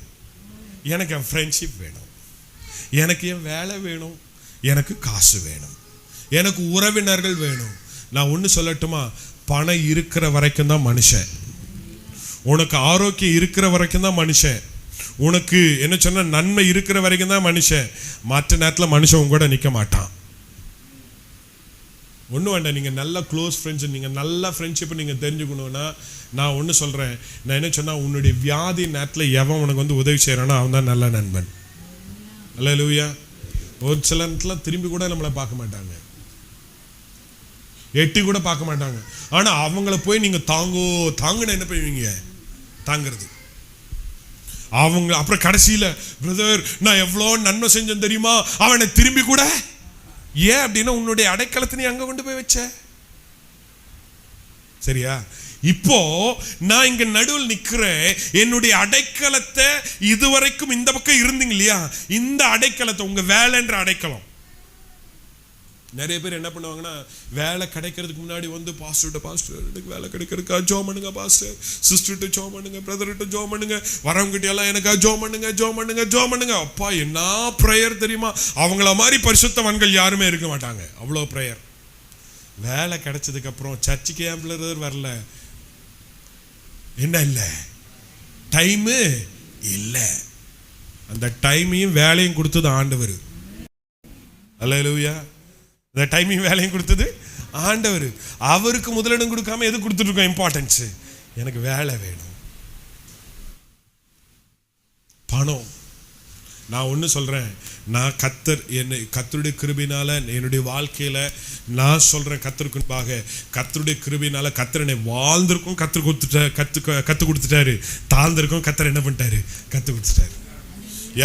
எனக்கு என் ஃப்ரெண்ட்ஷிப் வேணும், எனக்கு என் வேலை வேணும், எனக்கு காசு வேணும், எனக்கு உறவினர்கள் வேணும். நான் ஒன்று சொல்லட்டுமா? பணம் இருக்கிற வரைக்கும் தான் மனுஷன், உனக்கு ஆரோக்கியம் இருக்கிற வரைக்கும் தான் மனுஷன், உனக்கு என்ன சொன்ன நன்மை இருக்கிற வரைக்கும் தான் மனுஷன். மற்ற நேரத்தில் மனுஷன் உங்க கூட நிற்க மாட்டான். ஒன்றும் வேண்டாம். நீங்கள் நல்ல க்ளோஸ் ஃப்ரெண்ட்ஸ், நீங்கள் நல்ல ஃப்ரெண்ட்ஷிப்பை நீங்கள் தெரிஞ்சுக்கணுன்னா நான் ஒன்று சொல்கிறேன். நான் என்ன சொன்னால், உன்னுடைய வியாதி நேரத்தில் எவன் உனக்கு வந்து உதவி செய்கிறானோ அவன் தான் நல்ல நண்பன். அல்லேலூயா. ஒரு சில நேரத்தில் திரும்பி கூட நம்மளை பார்க்க மாட்டாங்க, எட்டி கூட பார்க்க மாட்டாங்க. ஆனால் அவங்கள போய் நீங்கள் தாங்குன்னு என்ன பண்ணுவீங்க? தாங்கிறது. அவங்க அப்புறம் கடைசியில், பிரதர் நான் எவ்வளோ நன்மை செஞ்சேன் தெரியுமா, அவனை திரும்பி கூட. ஏன் அப்படின்னா, உன்னுடைய அடைக்கலத்தை நீ அங்கே கொண்டு போய் வச்ச. சரியா? இப்போ நான் இங்க நடுவில் நிக்கிறேன். என்னுடைய அடைக்கலத்தை இதுவரைக்கும் இந்த பக்கம் இருந்தீங்க இல்லையா, இந்த அடைக்கலத்தை, உங்க வேலைன்ற அடைக்கலம். நிறைய பேர் என்ன பண்ணுவாங்கன்னா, வேலை கிடைக்கிறதுக்கு முன்னாடி வந்து பாஸ்டர் எனக்கு வேலை கிடைக்கிறதுக்கா ஜோம் பண்ணுங்க, பாஸ்டர் சிஸ்டர்கிட்ட ஜோம் பண்ணுங்க, பிரதர்கிட்ட ஜோம் பண்ணுங்க, வரவங்கிட்ட எல்லாம் எனக்கா ஜோம் பண்ணுங்க. அப்பா என்ன ப்ரேயர் தெரியுமா? அவங்கள மாதிரி பரிசுத்தவான்கள் யாருமே இருக்க மாட்டாங்க. அவ்வளோ ப்ரேயர். வேலை கிடைச்சதுக்கு அப்புறம் சர்ச்சுக்கு ஏன் பிரதர் வரல? என்ன இல்லை? டைமு இல்லை. அந்த டைமையும் வேலையும் கொடுத்தது ஆண்டவர். அல்லேலூயா. அந்த டைமையும் வேலையும் கொடுத்தது ஆண்டவர். அவருக்கு முதலிடம் கொடுக்காம எது கொடுத்துட்டு இருக்கோம்? இம்பார்ட்டன்ஸ். எனக்கு வேலை வேணும், பணம். நான் ஒன்று சொல்கிறேன், நான் கர்த்தருடைய கிருபையினால என்னுடைய வாழ்க்கையில் நான் சொல்கிறேன், கர்த்தருக்கு முன்பாக கர்த்தருடைய கிருபையினால கர்த்தர் என்னை வாழ்ந்திருக்கும் கற்றுக் கொடுத்துட்டாரு, தாழ்ந்திருக்கும் கர்த்தர் என்ன பண்ணிட்டாரு? கற்றுக் கொடுத்துட்டாரு.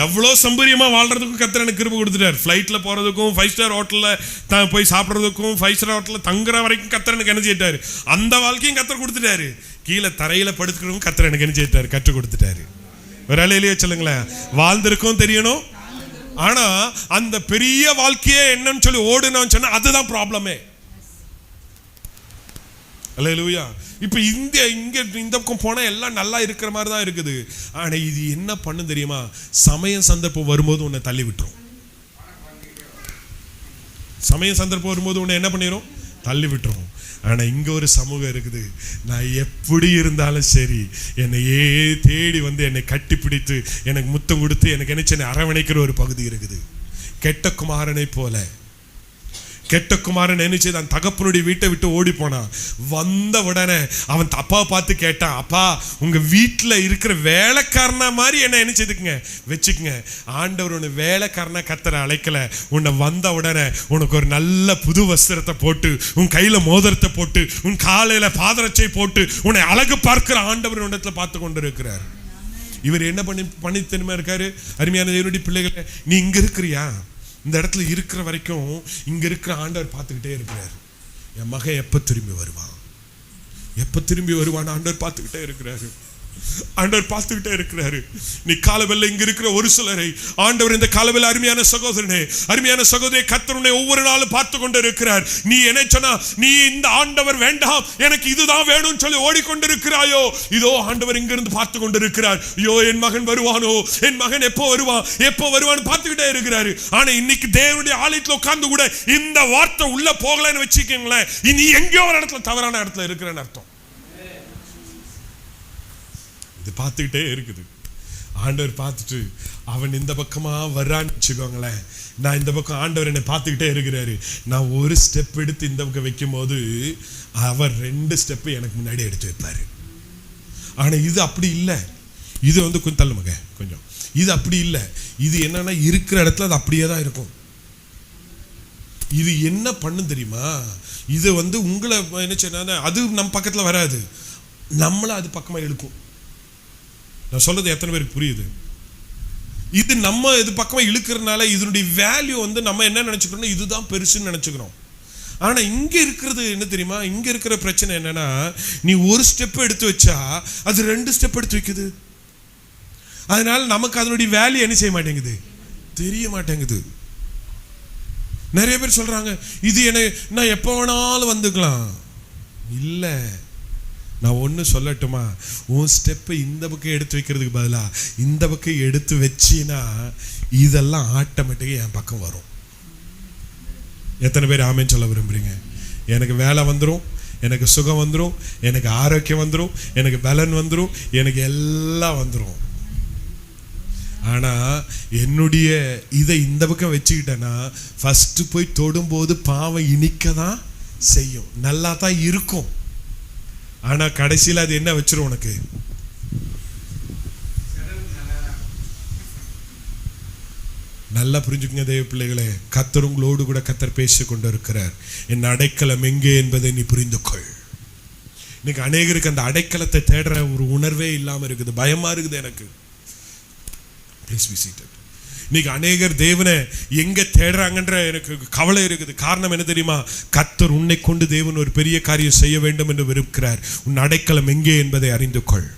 எவ்வளோ சம்பரியமாக வாழ்கிறதுக்கும் கர்த்தர் எனக்கு கிருபை கொடுத்துட்டார். ஃப்ளைட்டில் போகிறதுக்கும், 5 ஸ்டார் ஹோட்டலில் போய் சாப்பிட்றதுக்கும், 5 ஸ்டார் ஹோட்டலில் தங்குற வரைக்கும் கர்த்தர் எனக்கு என்ன செய்யிட்டாரு? அந்த வாழ்க்கையும் கர்த்தர் கொடுத்துட்டாரு. கீழே தரையில் படுத்துக்கிறதுக்கும் கர்த்தர் எனக்கு என்ன செய்யிட்டாரு? கற்றுக் கொடுத்துட்டாரு. ஒரு அலையிலேயே சொல்லுங்களேன். வாழ்ந்திருக்கும் தெரியணும். ஆனா அந்த பெரிய வாழ்க்கையே என்னன்னு சொல்லி ஓடுனான்னு சொன்னா அதுதான் ப்ராப்ளமே. அல்லேலூயா. இப்ப இங்க இந்த பக்கம் போனா எல்லாம் நல்லா இருக்கிற மாதிரி தான் இருக்குது. ஆனா இது என்ன பண்ணு தெரியுமா? சமயம் சந்தர்ப்பம் வரும்போது உன்னை தள்ளி விட்டுரும். சமயம் சந்தர்ப்பம் வரும்போது உன்னை என்ன பண்ணிரும்? தள்ளி விட்டுரும். ஆனால் இங்கே ஒரு சமூகம் இருக்குது. நான் எப்படி இருந்தாலும் சரி, என்னையே தேடி வந்து என்னை கட்டி பிடித்து எனக்கு முத்தம் கொடுத்து எனக்கு என்னை அரவணைக்கிற ஒரு பகுதி இருக்குது. கெட்ட குமாரனை போல. கெட்ட குமாரன் என்ன செய்தான்? தகப்பனுடைய வீட்டை விட்டு ஓடி போனான். வந்த உடனே அவன் அப்பா பார்த்து கேட்டான், அப்பா உங்க வீட்டில் இருக்கிற வேலைக்காரனா மாதிரி என்ன செய்துக்குங்க, வச்சுக்குங்க. ஆண்டவர் உன்னை வேலைக்காரனா கர்த்தரை அழைக்கல. உன்னை வந்த உடனே உனக்கு ஒரு நல்ல புது வஸ்திரத்தை போட்டு, உன் கையில மோதிரத்தை போட்டு, உன் காலையில பாதரட்சை போட்டு உன்னை அழகு பார்க்கிற ஆண்டவர் உன்னிடத்துல பார்த்து கொண்டு இருக்கிறார். இவர் என்ன பண்ணி தெரியுமா இருக்காரு? அருமையான தேவனுடைய பிள்ளைகளை, நீ இங்க இருக்கிறியா? இந்த இடத்துல இருக்கிற வரைக்கும் இங்க இருக்கிற ஆண்டவர் பார்த்துக்கிட்டே இருக்கிறார். என் மகன் எப்ப திரும்பி வருவான் ஆண்டவர் பார்த்துக்கிட்டே இருக்கிறாரு. ஆண்டவர் பார்த்துக்கிட்டே இருக்கிறாரு. நீ காலவெல்ல இங்க இருக்கிற ஒரு சிலரை ஆண்டவர் இந்த காலவெல்ல அருமையான சகோதரனே, அருமையான சகோதரியை கர்த்தர் ஒவ்வொரு நாளும் பார்த்து கொண்டு இருக்கிறார். நீ என்ன சொன்னா, நீ இந்த ஆண்டவர் வேண்டாம் எனக்கு இதுதான் வேணும்னு சொல்லி ஓடிக்கொண்டிருக்கிறாயோ, இதோ ஆண்டவர் இங்க இருந்து பார்த்து கொண்டு இருக்கிறார். ஐயோ என் மகன் வருவானோ, என் மகன் எப்போ வருவான்னு பார்த்துக்கிட்டே இருக்கிறாரு. ஆனா இன்னைக்கு தேவனுடைய ஆலயத்துல உட்கார்ந்து கூட இந்த வார்த்தை உள்ள போகலன்னு வச்சுக்கீங்களேன், நீ எங்கேயோ ஒரு இடத்துல தவறான இடத்துல இருக்கிறன்னு அர்த்தம். இது பார்த்துக்கிட்டே இருக்குது. ஆண்டவர் பார்த்துட்டு அவன் இந்த பக்கமா வர்றான்னு வச்சுக்கோங்களேன். நான் இந்த பக்கம் ஆண்டவர் என்னை பார்த்துக்கிட்டே இருக்கிறாரு. நான் ஒரு ஸ்டெப் எடுத்து இந்த பக்கம் வைக்கும் போது அவர் 2 ஸ்டெப்பு எனக்கு முன்னாடி எடுத்து வைப்பாரு. ஆனா இது அப்படி இல்லை. இது வந்து கொஞ்சம் தள்ளுமங்க கொஞ்சம். இது அப்படி இல்லை. இது என்னன்னா இருக்கிற இடத்துல அது அப்படியே தான் இருக்கும். இது என்ன பண்ணு தெரியுமா? இது வந்து உங்களை என்ன செய்ய, அது நம்ம பக்கத்துல வராது, நம்மள அது பக்கமா இழுக்கும். நான் சொல்றது எத்தனை பேருக்கு புரியுது? இது நம்ம இது பக்கமா இழுக்கிறதுனால இதனுடைய வேல்யூ வந்து நம்ம என்ன நினைச்சுக்கிறோம், இதுதான் பெருசுன்னு நினைச்சுக்கிறோம். ஆனா இங்க இருக்கிறது என்ன தெரியுமா? இங்க இருக்கிற பிரச்சனை என்னன்னா, நீ ஒரு ஸ்டெப் எடுத்து வச்சா அது 2 ஸ்டெப் எடுத்து வைக்குது. அதனால நமக்கு அதனுடைய வேல்யூ என்ன செய்ய மாட்டேங்குது, தெரிய மாட்டேங்குது. நிறைய பேர் சொல்றாங்க, இது என்ன நான் எப்போ வேணாலும் வந்துக்கலாம். இல்லை, நான் ஒன்று சொல்லட்டுமா? உன் ஸ்டெப்பை இந்த பக்கம் எடுத்து வைக்கிறதுக்கு பதிலாக இந்த பக்கம் எடுத்து வச்சினா இதெல்லாம் ஆட்டோமேட்டிக்காக என் பக்கம் வரும். எத்தனை பேர் ஆமேன்னு சொல்ல விரும்புறீங்க? எனக்கு வேலை வந்துடும், எனக்கு சுகம் வந்துடும், எனக்கு ஆரோக்கியம் வந்துடும், எனக்கு பலன் வந்துடும், எனக்கு எல்லாம் வந்துடும். ஆனால் என்னுடைய இதை இந்த பக்கம் வச்சுக்கிட்டேன்னா ஃபஸ்ட்டு போய் தொடும்போது பாவம் இனிக்க தான் செய்யும். நல்லா தான் இருக்கும், ஆனா கடைசியில் அது என்ன வச்சிரும் உனக்கு? நல்லா புரிஞ்சுக்குங்க தேவ பிள்ளைகளே, கர்த்தர் உங்களோடு கூட கர்த்தர் பேசி கொண்டு இருக்கிறார். என் அடைக்கலம் எங்கே என்பதை நீ புரிந்து கொள். இன்னைக்கு அநேகருக்கு அந்த அடைக்கலத்தை தேடுற ஒரு உணர்வே இல்லாம இருக்குது, பயமா இருக்குது எனக்கு. Please be seated. இன்னைக்கு அநேகர் தேவனை எங்க தேடுறாங்கன்ற எனக்கு கவலை இருக்குது. காரணம் என்ன தெரியுமா? கர்த்தர் உன்னை கொண்டு தேவன் ஒரு பெரிய காரியம் செய்ய வேண்டும் என்று விரும்புகிறார். உன் அடைக்கலம் எங்கே என்பதை அறிந்து கொள்.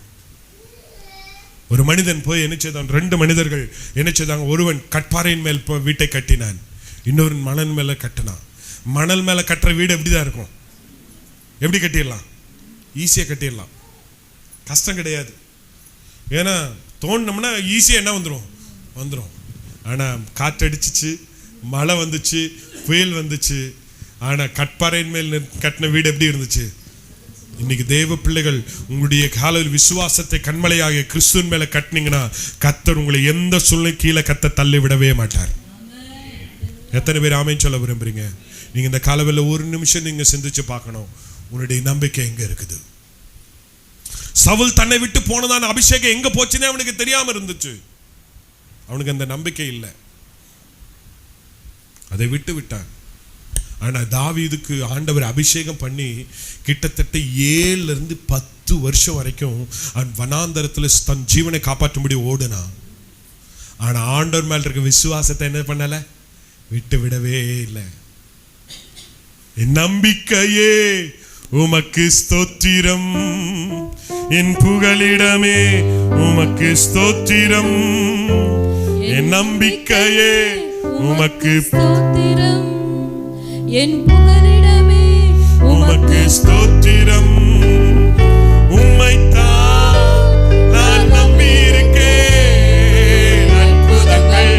ஒரு மனிதன் போய் என்ன செய்தான்? 2 மனிதர்கள் என்ன செய்தாங்க? ஒருவன் கட்பாறையின் மேல் வீட்டை கட்டினான், இன்னொரு மணல் மேல கட்டினான். மணல் மேல கட்டுற வீடு எப்படிதான் இருக்கும்? எப்படி கட்டிடலாம்? ஈஸியாக கட்டிடலாம், கஷ்டம் கிடையாது. ஏன்னா தோணுனோம்னா ஈஸியாக என்ன வந்துடும். ஆனால் காற்றடிச்சிச்சு, மழை வந்துச்சு, புயல் வந்துச்சு. ஆனால் கட்பாறையின் மேல் கட்டின வீடு எப்படி இருந்துச்சு? இன்னைக்கு தேவ பிள்ளைகள் உங்களுடைய காலையில் விசுவாசத்தை கண்மலையாகிய கிறிஸ்துவின் மேல கட்டினீங்கன்னா கர்த்தர் உங்களை எந்த சூழ்நிலை கீழே கர்த்தர் தள்ளி விடவே மாட்டார். எத்தனை பேர் ஆமென் சொல்ல விரும்புறீங்க? நீங்க இந்த காலவெளியில் ஒரு நிமிஷம் நீங்க சிந்திச்சு பார்க்கணும், உன்னுடைய நம்பிக்கை எங்க இருக்குது? சவுல் தன்னை விட்டு போனதான அபிஷேகம் எங்க போச்சுன்னே அவனுக்கு தெரியாம இருந்துச்சு. அவனுக்கு அந்த நம்பிக்கை இல்லை, அதை விட்டு விட்டான். ஆனா தாவீதுக்கு ஆண்டவர் அபிஷேகம் பண்ணி கிட்டத்தட்ட 7 இருந்து 10 வருஷம் வரைக்கும் அவன் வனாந்தரத்துல தன் ஜீவனை காப்பாற்றும்படி ஓடுனான். ஆனா ஆண்டவர் மேல் இருக்க விசுவாசத்தை என்ன பண்ணல? விட்டு விடவே இல்லை. என் நம்பிக்கையே உமக்கு ஸ்தோத்திரம், என் புகலிடமே உமக்கு ஸ்தோத்திரம். என் நம்பிக்கையே உமக்கு ஸ்தோத்திரம், என் புகலிடமே உமக்கு ஸ்தோத்திரம். உம்மைத்தான் நான் நம்பியிருக்கேன், அற்புதங்கள்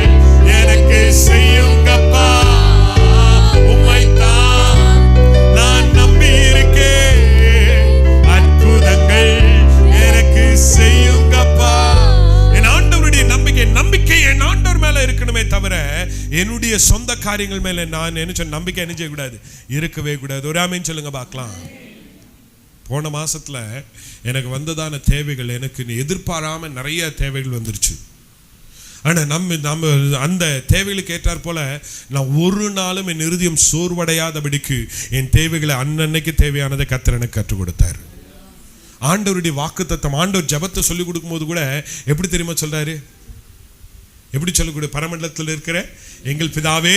எனக்கு செய்யுங்கப்பா. உம்மைத்தான் நான் நம்பியிருக்கேன், அற்புதங்கள் எனக்கு செய்யுங்கப்பா. என் ஆண்டவருடைய நம்பிக்கை என் ஆண்டவர் மேல இருக்கணுமே தவிர என்னுடைய சொந்த காரியங்கள் மேல நான் என்ன சொன்ன நம்பிக்கை என்ன செய்யக்கூடாது? இருக்கவே கூடாது. ஒரு ஆமென் சொல்லுங்க பார்க்கலாம். போன மாசத்துல எனக்கு வந்ததான தேவைகள், எனக்கு எதிர்பாராம நிறைய தேவைகள் வந்துருச்சு. ஆனா நம்ம அந்த தேவைகளுக்கு ஏற்றார் போல நான் ஒரு நாளும் என் இருதயம் சோர்வடையாதபடிக்கு என் தேவைகளை அன்னன்னைக்கு தேவையானதை கர்த்தர் எனக்கு கற்றுக் கொடுத்தார். ஆண்டவருடைய வாக்குத்தத்தம், ஆண்டவர் ஜெபத்தை சொல்லிக் கொடுக்கும் போது கூட எப்படி தெரியுமா சொல்றாரு? எப்படி சொல்லக்கூடிய? பரமண்டலத்தில் இருக்கிற எங்கள் பிதாவே,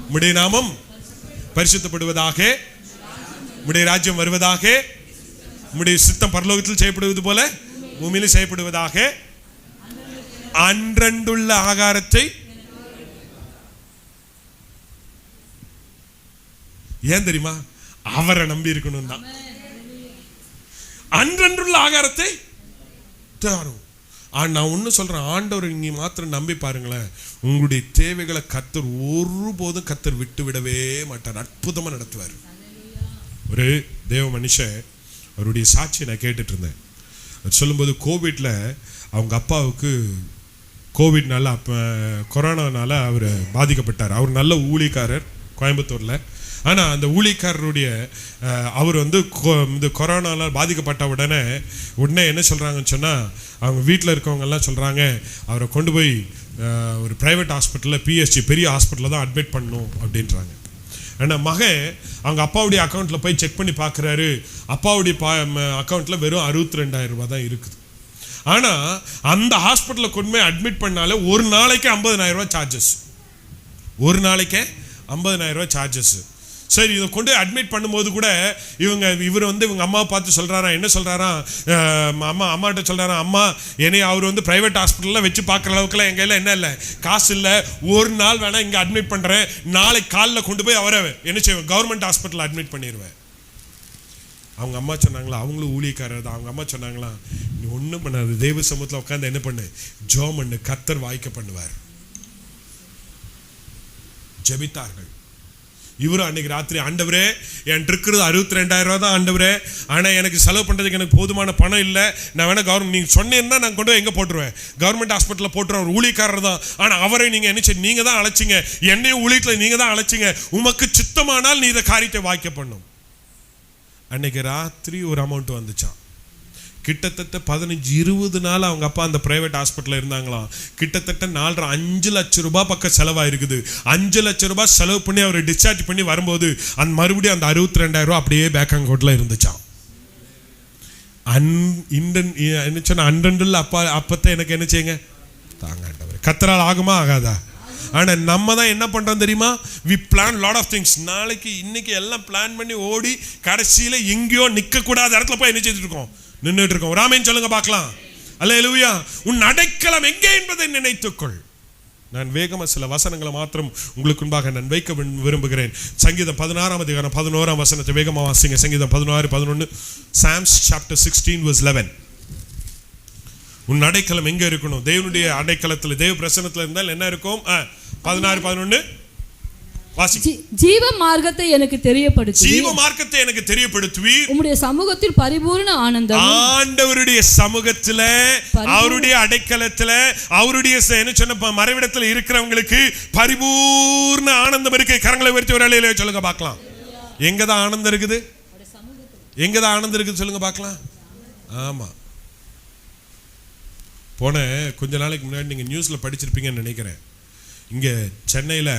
உம்முடைய நாமம் பரிசுத்தப்படுவதாக, உம்முடைய ராஜ்யம் வருவதாக, உம்முடைய சித்தம் பரலோகத்தில் செய்யப்படுவது போல பூமியிலும் செய்யப்படுவதாக, அன்றன்றுள்ள ஆகாரத்தை. ஏன் தெரியுமா? அவரை நம்பி இருக்கணும் தான். அன்றன்றுள்ள ஆகாரத்தை தரும். நான் ஒன்று சொல்கிறேன், ஆண்டவர் நீ மாத்திரம் நம்பி பாருங்களேன், உங்களுடைய தேவைகளை கர்த்தர் ஒருபோதும் கர்த்தர் விட்டு விடவே மாட்டார், அற்புதமாக நடத்துவார். ஒரு தேவ மனுஷன் அவருடைய சாட்சியை நான் கேட்டுட்டு இருந்தேன். சொல்லும்போது கோவிட்ல அவங்க அப்பாவுக்கு கோவிட்னால அப்போ கொரோனானால அவர் பாதிக்கப்பட்டார். அவர் நல்ல ஊழியக்காரர் கோயம்புத்தூரில். ஆனால் அந்த ஊழியக்காரருடைய அவர் இந்த கொரோனாவில் பாதிக்கப்பட்ட உடனே என்ன சொல்கிறாங்கன்னு சொன்னால், அவங்க வீட்டில் இருக்கவங்கெல்லாம் சொல்கிறாங்க அவரை கொண்டு போய் ஒரு ப்ரைவேட் ஹாஸ்பிட்டலில், பிஎஸ்சி பெரிய ஹாஸ்பிட்டலில் தான் அட்மிட் பண்ணணும் அப்படின்றாங்க. ஆனால் மகன் அவங்க அப்பாவுடைய அக்கௌண்ட்டில் போய் செக் பண்ணி பார்க்குறாரு, அப்பாவுடைய அக்கௌண்ட்டில் வெறும் 62,000 ரூபாய் தான் இருக்குது. ஆனால் அந்த ஹாஸ்பிட்டலில் கொண்டு போய் அட்மிட் பண்ணாலே ஒரு நாளைக்கு 50,000 ரூபாய் சார்ஜஸ். ஒரு நாளைக்கு 50,000 ரூபாய் சார்ஜஸ். சரி, இதை கொண்டு அட்மிட் பண்ணும்போது கூட இவர் இவங்க அம்மாவை பார்த்து சொல்கிறாராம், என்ன சொல்கிறாராம், அம்மாட்ட சொல்கிறாராம், அம்மா என்னை அவர் ப்ரைவேட் ஹாஸ்பிட்டலில் வச்சு பார்க்குற அளவுக்குலாம் எங்கள் கையில் என்ன இல்லை, காசு இல்லை, ஒரு நாள் வேணால் இங்கே அட்மிட் பண்ணுறேன், நாளைக்கு காலில் கொண்டு போய் அவரை என்ன செய்வேன், கவர்மெண்ட் ஹாஸ்பிட்டலில் அட்மிட் பண்ணிடுவேன். அவங்க அம்மா சொன்னாங்களா, அவங்களும் ஊழியக்காரர் தான். அவங்க அம்மா சொன்னாங்களா, நீ ஒன்றும் பண்ணாது, தெய்வ சமூகத்தில் உட்காந்து என்ன பண்ணு, ஜெபம் பண்ணு, கர்த்தர் வாய்க்க பண்ணுவார். ஜெபித்தார்கள். இவரும் அன்னைக்கு ராத்திரி, ஆண்டவரே என் இருக்கிறது 62,000 ரூபா தான் ஆண்டவரே, ஆனால் எனக்கு செலவு பண்ணுறதுக்கு எனக்கு போதுமான பணம் இல்லை, நான் வேணா கவர்மெண்ட் நீங்கள் சொன்னீங்கன்னா நான் கொண்டு போய் எங்கே போட்டுருவேன், கவர்மெண்ட் ஹாஸ்பிட்டலில் போட்டுருவேன். ஒரு ஊழியக்காரர் தான், ஆனால் அவரை நீங்கள் என்ன நீங்கள் தான் அழைச்சிங்க, என்னையும் ஊழியத்தில் நீங்கள் தான் அழைச்சிங்க, உமக்கு சித்தமானால் நீ இதை காரியத்தை வாய்க்க பண்ணும். அன்னைக்கு ராத்திரி ஒரு அமௌண்ட் வந்துச்சான். கிட்டத்தட்ட 15-20 நாள் அவங்க அப்பா அந்த பிரைவேட் ஹாஸ்பிட்டலில் இருந்தாங்களாம். கிட்டத்தட்ட 4.5 லட்சம் ரூபாய் பக்கம் செலவாயிருக்குது. 5 லட்சம் ரூபாய் செலவு பண்ணி அவரை டிஸ்சார்ஜ் பண்ணி வரும்போது அந்த மறுபடியும் அந்த 62,000 ரூபாய் அப்படியே பேங்க் அக்கௌண்ட்ல இருந்துச்சான். என்ன சொன்ன அன்றண்டில் அப்பத்தை எனக்கு என்ன செய்யுங்க தாங்க. கத்தரால் ஆகுமா ஆகாதா? ஆனா நம்ம தான் என்ன பண்றோம் தெரியுமா? we plan lot of things. நாளைக்கு இன்னைக்கு எல்லாம் பிளான் பண்ணி ஓடி கடைசியில எங்கேயோ நிக்க கூடாத இடத்துல போய் என்ன செய்துட்டு இருக்கோம், நின்றுட்டு இருக்கோம். ராமேன் சொல்லுங்க பார்க்கலாம். அல்லேலூயா. உன் அடைக்கலம் எங்கே என்பதை நினைத்துக்கொள். நான் வேகமா சில வசனங்களை மாத்திரம் உங்களுக்கு முன்பாக நான் வைக்க விரும்புகிறேன். சங்கீதம் 16ஆம் அதிகாரம் 11ஆம் வசனத்தை வேகமா வாசிங்க. சங்கீதம் 16:11. Psalms chapter 16 verse 11. உன் அடைக்கலம் எங்க இருக்கணும்? தேவனுடைய அடைக்கலத்துல, தேவ பிரசன்னத்துல இருந்தால் என்ன இருக்கும்? 16:11 ஜீவ மார்க்கத்தை எனக்கு தெரியப்படுத்து, ஜீவ மார்க்கத்தை எனக்கு தெரியப்படுத்துவீர். உம்முடைய சமூகத்தில் பரிபூர்ண ஆனந்தம். ஆண்டவருடைய சமூகத்துல, அவருடைய அடைக்கலத்துல, அவருடைய என்ன சொன்ன மறைவிடத்துல இருக்கிறவங்களுக்கு பரிபூர்ண ஆனந்தம் இருக்கு. கரங்களை உயர்த்தி ஒரு அலையில சொல்லுங்க பார்க்கலாம். எங்கதான் ஆனந்தம் இருக்குது? எங்கதான் ஆனந்தம் இருக்குது சொல்லுங்க பார்க்கலாம். ஆமா, போன கொஞ்ச நாளைக்கு முன்னாடி நீங்கள் நியூஸில் படிச்சிருப்பீங்கன்னு நினைக்கிறேன். இங்கே சென்னையில்